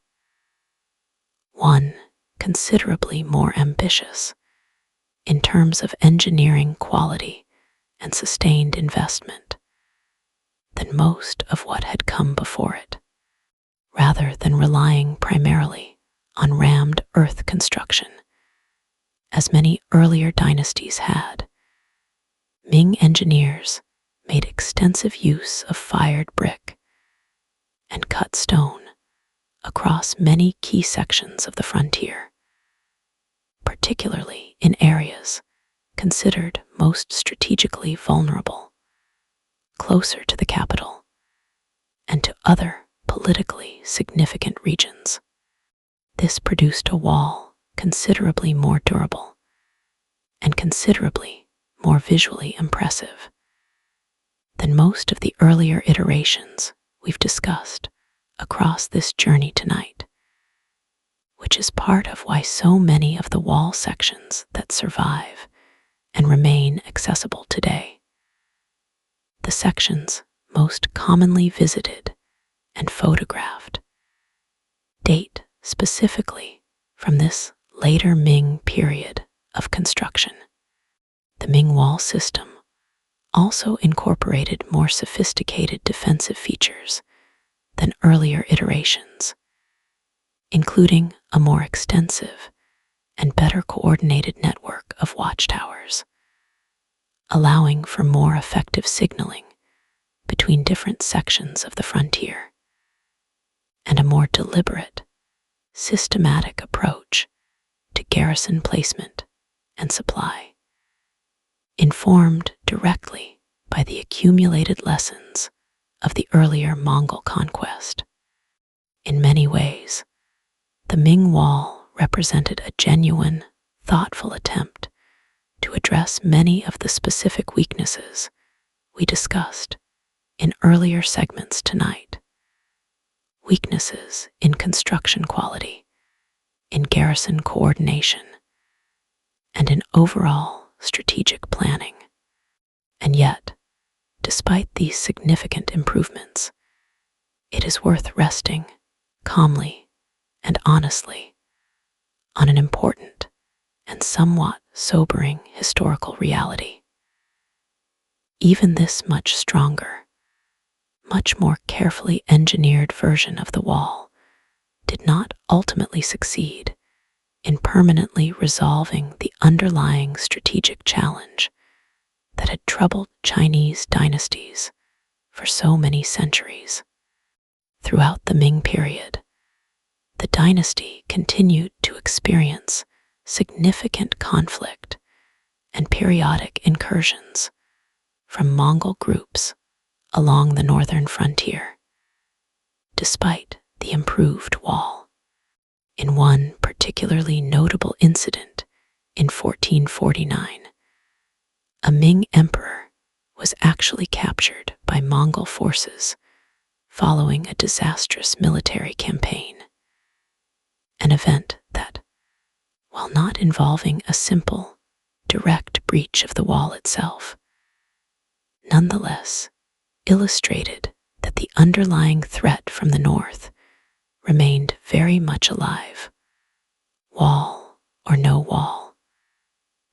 One considerably more ambitious in terms of engineering quality and sustained investment than most of what had come before it. Rather than relying primarily on rammed earth construction, as many earlier dynasties had, Ming engineers made extensive use of fired brick and cut stone across many key sections of the frontier, particularly in areas considered most strategically vulnerable, closer to the capital and to other politically significant regions. This produced a wall considerably more durable and considerably more visually impressive than most of the earlier iterations we've discussed across this journey tonight. which is part of why so many of the wall sections that survive and remain accessible today. The sections most commonly visited and photographed date specifically from this later Ming period of construction. The Ming wall system also incorporated more sophisticated defensive features than earlier iterations, including a more extensive and better coordinated network of watchtowers, allowing for more effective signaling between different sections of the frontier, and a more deliberate, systematic approach to garrison placement and supply, informed directly by the accumulated lessons of the earlier Mongol conquest. In many ways, the Ming Wall represented a genuine, thoughtful attempt to address many of the specific weaknesses we discussed in earlier segments tonight. Weaknesses in construction quality, in garrison coordination, and in overall strategic planning. And yet, despite these significant improvements, it is worth resting calmly and honestly on an important and somewhat sobering historical reality. Even this much stronger, much more carefully engineered version of the wall did not ultimately succeed in permanently resolving the underlying strategic challenge that had troubled Chinese dynasties for so many centuries. Throughout the Ming period, the dynasty continued to experience significant conflict and periodic incursions from Mongol groups along the northern frontier, despite the improved wall. In one particularly notable incident in 1449, a Ming emperor was actually captured by Mongol forces following a disastrous military campaign, an event that, while not involving a simple, direct breach of the wall itself, nonetheless illustrated that the underlying threat from the north remained very much alive, wall or no wall,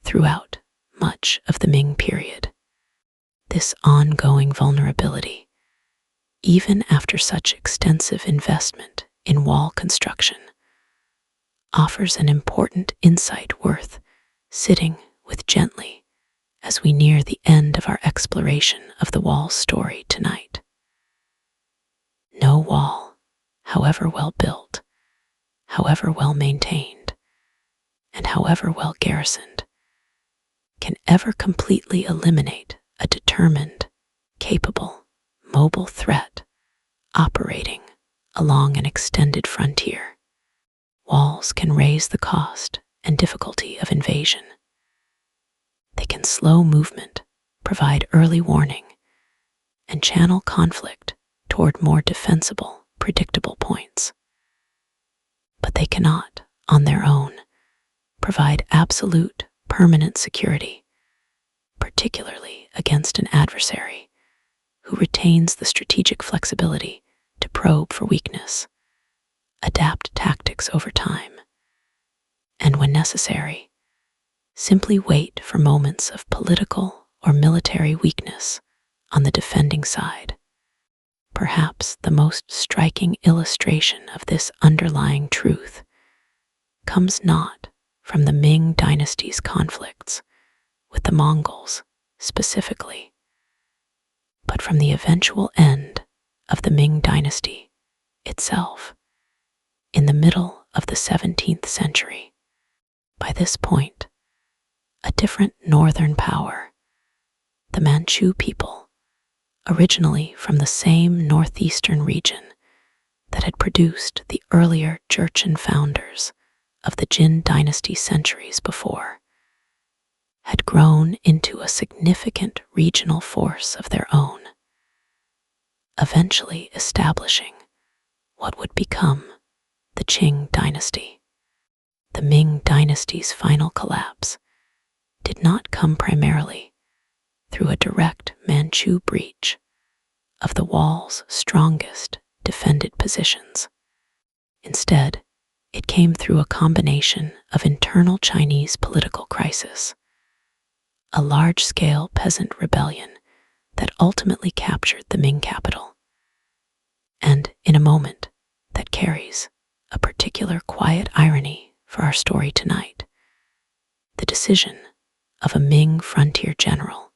throughout much of the Ming period. This ongoing vulnerability, even after such extensive investment in wall construction, offers an important insight worth sitting with gently as we near the end of our exploration of the wall's story tonight. No wall, however well built, however well maintained, and however well garrisoned, can ever completely eliminate a determined, capable, mobile threat operating along an extended frontier. Walls can raise the cost and difficulty of invasion. They can slow movement, provide early warning, and channel conflict toward more defensible, predictable points. But they cannot, on their own, provide absolute, permanent security, particularly against an adversary who retains the strategic flexibility to probe for weakness, adapt tactics over time, and when necessary, simply wait for moments of political or military weakness on the defending side. Perhaps the most striking illustration of this underlying truth comes not from the Ming dynasty's conflicts with the Mongols specifically, but from the eventual end of the Ming dynasty itself in the middle of the 17th century. By this point, a different northern power, the Manchu people, originally from the same northeastern region that had produced the earlier Jurchen founders of the Jin dynasty centuries before, had grown into a significant regional force of their own, eventually establishing what would become the Qing dynasty. the Ming Dynasty's final collapse did not come primarily through a direct Manchu breach of the wall's strongest defended positions. Instead, it came through a combination of internal Chinese political crisis, a large-scale peasant rebellion that ultimately captured the Ming capital, and in a moment that carries a particular quiet irony for our story tonight, the decision of a Ming frontier general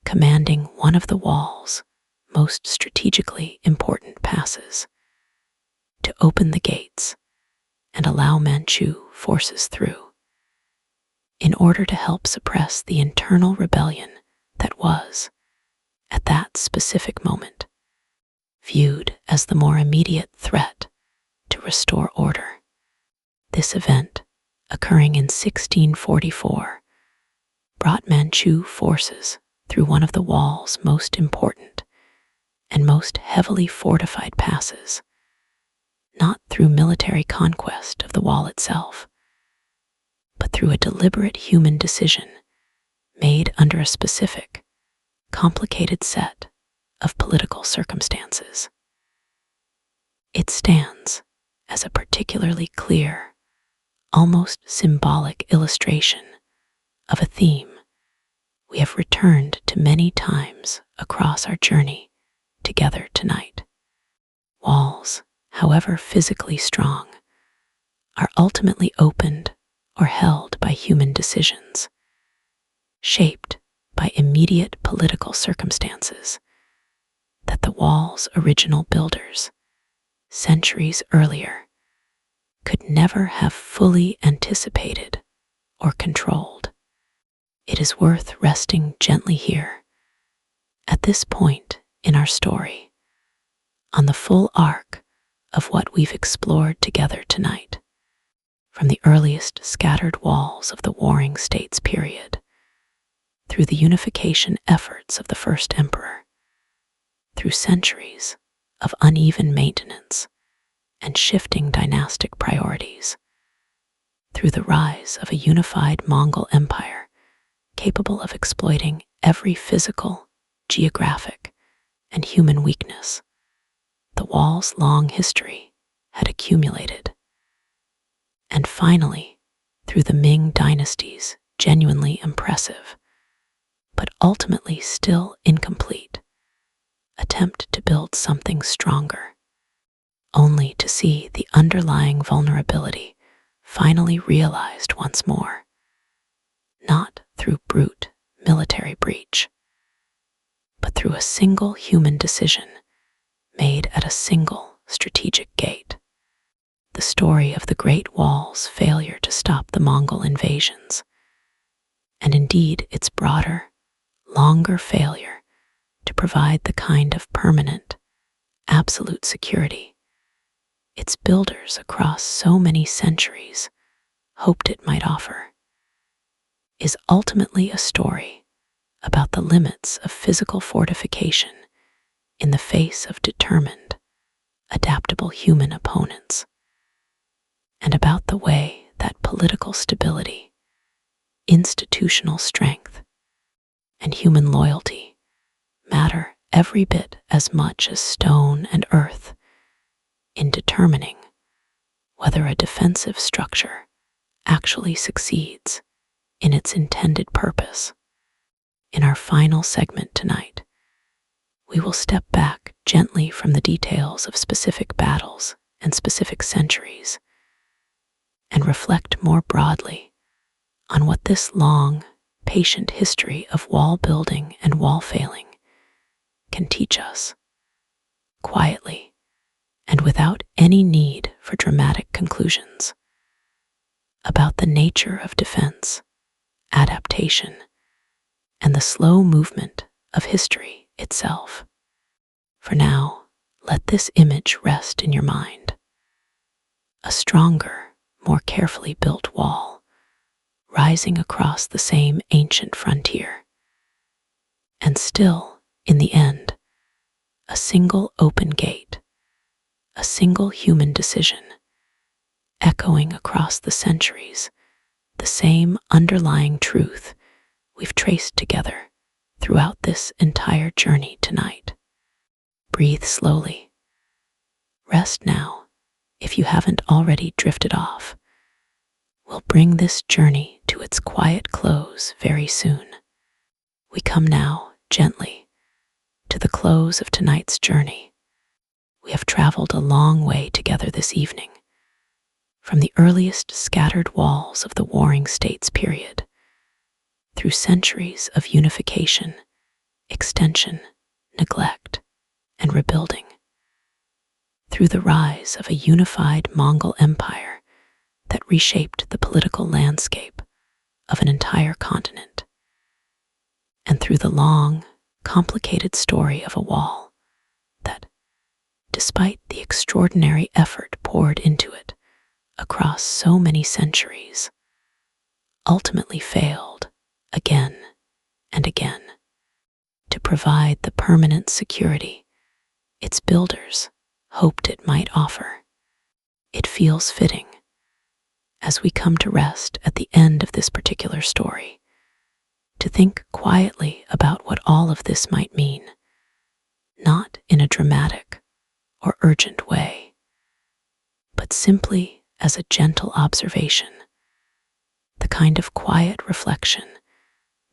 commanding one of the wall's most strategically important passes to open the gates and allow Manchu forces through in order to help suppress the internal rebellion that was, at that specific moment, viewed as the more immediate threat to restore order. This event, occurring in 1644, brought Manchu forces through one of the wall's most important and most heavily fortified passes, not through military conquest of the wall itself, but through a deliberate human decision made under a specific, complicated set of political circumstances. It stands as a particularly clear, almost symbolic illustration of a theme we have returned to many times across our journey together tonight. Walls, however physically strong, are ultimately opened or held by human decisions, shaped by immediate political circumstances that the wall's original builders, centuries earlier, could never have fully anticipated or controlled. It is worth resting gently here, at this point in our story, on the full arc of what we've explored together tonight, from the earliest scattered walls of the Warring States period, through the unification efforts of the first emperor, through centuries of uneven maintenance and shifting dynastic priorities, through the rise of a unified Mongol empire capable of exploiting every physical, geographic, and human weakness the wall's long history had accumulated, and finally, through the Ming Dynasty's genuinely impressive, but ultimately still incomplete, attempt to build something stronger, only to see the underlying vulnerability finally realized once more, not through brute military breach, but through a single human decision made at a single strategic gate. The story of the Great Wall's failure to stop the Mongol invasions, and indeed its broader, longer failure to provide the kind of permanent, absolute security its builders across so many centuries hoped it might offer, is ultimately a story about the limits of physical fortification in the face of determined, adaptable human opponents, and about the way that political stability, institutional strength, and human loyalty matter every bit as much as stone and earth in determining whether a defensive structure actually succeeds in its intended purpose. In our final segment tonight, we will step back gently from the details of specific battles and specific centuries and reflect more broadly on what this long, patient history of wall building and wall failing can teach us, quietly and without any need for dramatic conclusions, about the nature of defense, adaptation, and the slow movement of history itself. For now, let this image rest in your mind. A stronger, more carefully built wall, rising across the same ancient frontier. And still, in the end, a single open gate, a single human decision, echoing across the centuries, the same underlying truth we've traced together throughout this entire journey tonight. Breathe slowly. Rest now if you haven't already drifted off. We'll bring this journey to its quiet close very soon. We come now, gently, to the close of tonight's journey. We have traveled a long way together this evening, from the earliest scattered walls of the Warring States period, through centuries of unification, extension, neglect, and rebuilding, through the rise of a unified Mongol empire that reshaped the political landscape of an entire continent, and through the long, complicated story of a wall that, despite the extraordinary effort poured into it across so many centuries, ultimately failed again and again to provide the permanent security its builders hoped it might offer. It feels fitting, as we come to rest at the end of this particular story, to think quietly about what all of this might mean, not in a dramatic or urgent way, but simply as a gentle observation, the kind of quiet reflection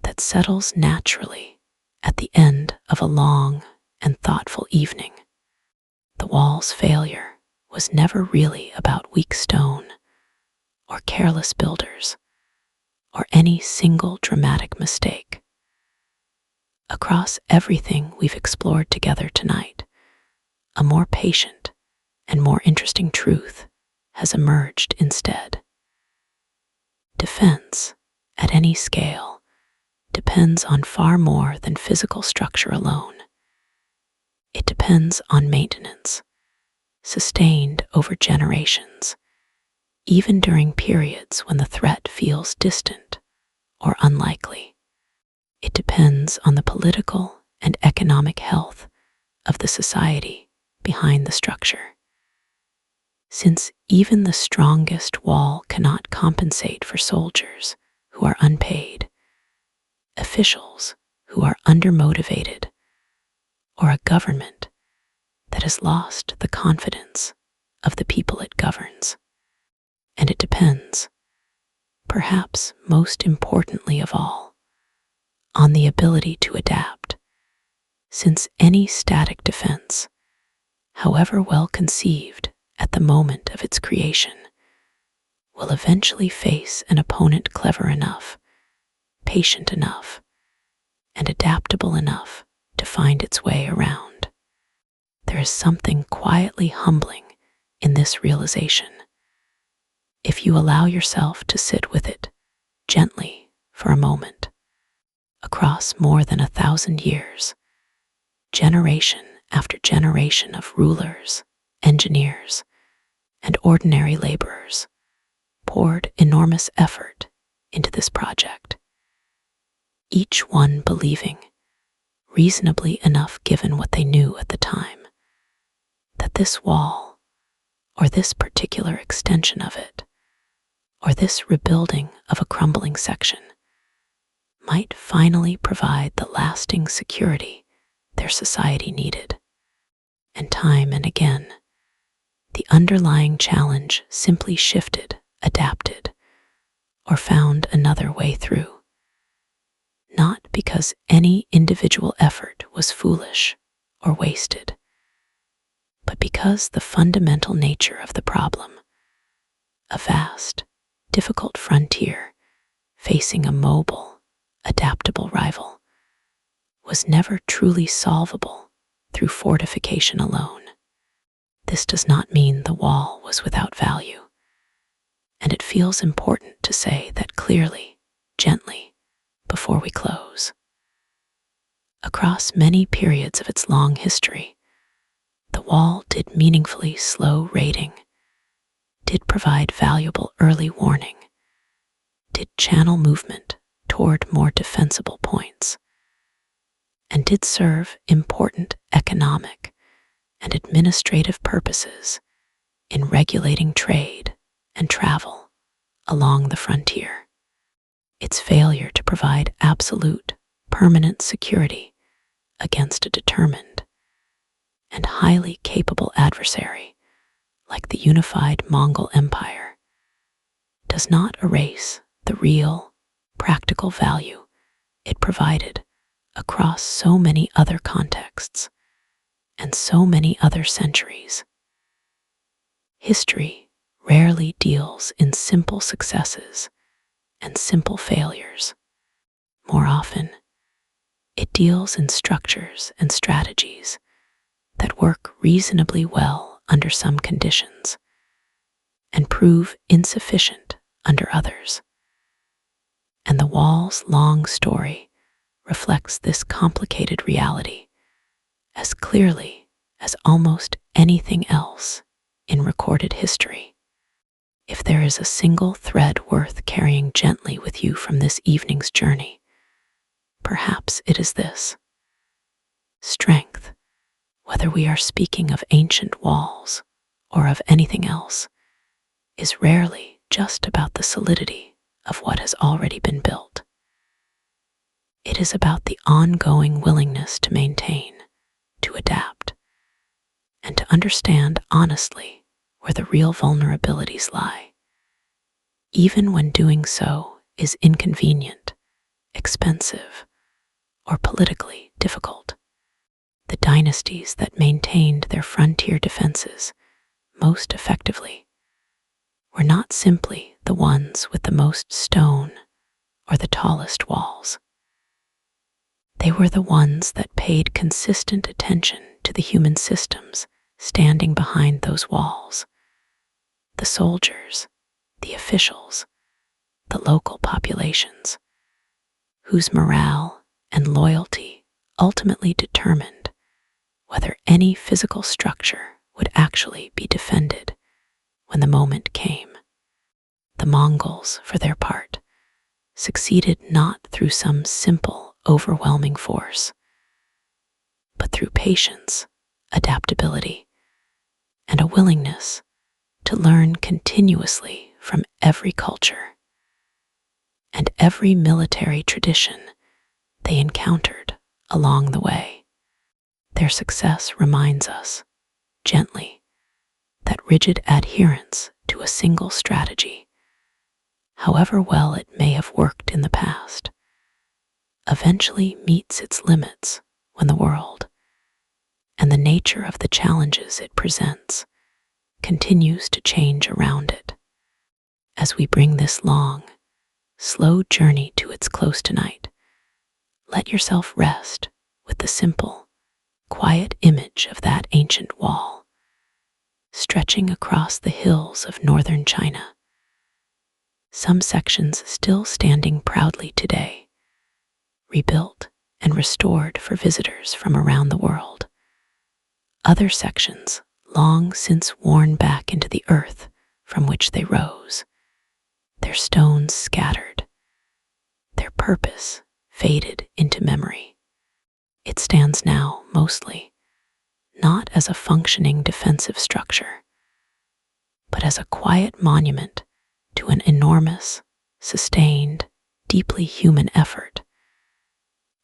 that settles naturally at the end of a long and thoughtful evening. The wall's failure was never really about weak stone or careless builders or any single dramatic mistake. Across everything we've explored together tonight, a more patient and more interesting truth has emerged instead. Defense, at any scale, depends on far more than physical structure alone. It depends on maintenance, sustained over generations, even during periods when the threat feels distant or unlikely. It depends on the political and economic health of the society behind the structure. Since even the strongest wall cannot compensate for soldiers who are unpaid, officials who are undermotivated, or a government that has lost the confidence of the people it governs. And it depends, perhaps most importantly of all, on the ability to adapt, since any static defense, however well conceived at the moment of its creation, will eventually face an opponent clever enough, patient enough, and adaptable enough to find its way around. There is something quietly humbling in this realization, if you allow yourself to sit with it gently for a moment. Across more than 1,000 years, generation after generation of rulers, engineers, and ordinary laborers poured enormous effort into this project, each one believing, reasonably enough given what they knew at the time, that this wall, or this particular extension of it, or this rebuilding of a crumbling section, might finally provide the lasting security their society needed. And time and again, the underlying challenge simply shifted, adapted, or found another way through. Not because any individual effort was foolish or wasted, but because the fundamental nature of the problem, a vast, difficult frontier facing a mobile, adaptable rival, was never truly solvable through fortification alone. This does not mean the wall was without value, and it feels important to say that clearly, gently, before we close. Across many periods of its long history, the wall did meaningfully slow raiding, did provide valuable early warning, did channel movement toward more defensible points, and did serve important economic and administrative purposes in regulating trade and travel along the frontier. Its failure to provide absolute, permanent security against a determined and highly capable adversary like the unified Mongol Empire does not erase the real, practical value it provided across so many other contexts and so many other centuries. History rarely deals in simple successes and simple failures. More often, it deals in structures and strategies that work reasonably well under some conditions and prove insufficient under others. And the wall's long story reflects this complicated reality as clearly as almost anything else in recorded history. If there is a single thread worth carrying gently with you from this evening's journey, perhaps it is this: strength, whether we are speaking of ancient walls or of anything else, is rarely just about the solidity of what has already been built. It is about the ongoing willingness to maintain, to adapt, and to understand honestly where the real vulnerabilities lie, even when doing so is inconvenient, expensive, or politically difficult. The dynasties that maintained their frontier defenses most effectively were not simply the ones with the most stone or the tallest walls. They were the ones that paid consistent attention to the human systems standing behind those walls: the soldiers, the officials, the local populations, whose morale and loyalty ultimately determined whether any physical structure would actually be defended when the moment came. The Mongols, for their part, succeeded not through some simple, overwhelming force, but through patience, adaptability, and a willingness to learn continuously from every culture and every military tradition they encountered along the way. Their success reminds us, gently, that rigid adherence to a single strategy, however well it may have worked in the past, eventually meets its limits when the world and the nature of the challenges it presents continues to change around it. As we bring this long, slow journey to its close tonight, let yourself rest with the simple, quiet image of that ancient wall, stretching across the hills of northern China. Some sections still standing proudly today, rebuilt and restored for visitors from around the world. Other sections long since worn back into the earth from which they rose, their stones scattered, their purpose faded into memory. It stands now mostly not as a functioning defensive structure, but as a quiet monument to an enormous, sustained, deeply human effort,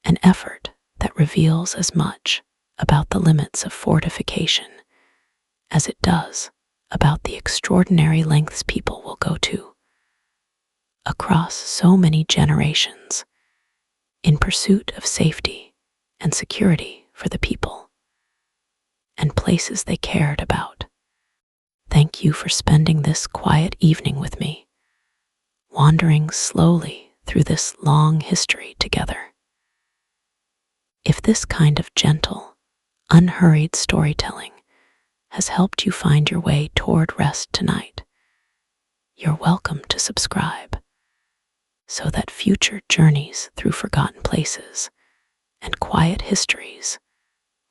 an effort that reveals as much about the limits of fortification as it does about the extraordinary lengths people will go to across so many generations in pursuit of safety and security for the people and places they cared about. Thank you for spending this quiet evening with me, wandering slowly through this long history together. If this kind of gentle, unhurried storytelling has helped you find your way toward rest tonight, you're welcome to subscribe so that future journeys through forgotten places and quiet histories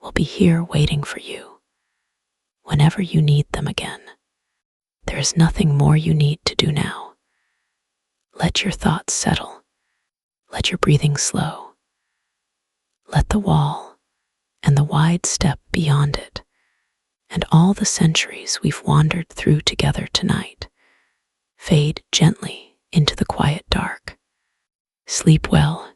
will be here waiting for you whenever you need them again. There is nothing more you need to do now. Let your thoughts settle. Let your breathing slow. Let the wall and the wide step beyond it and all the centuries we've wandered through together tonight fade gently into the quiet dark. Sleep well,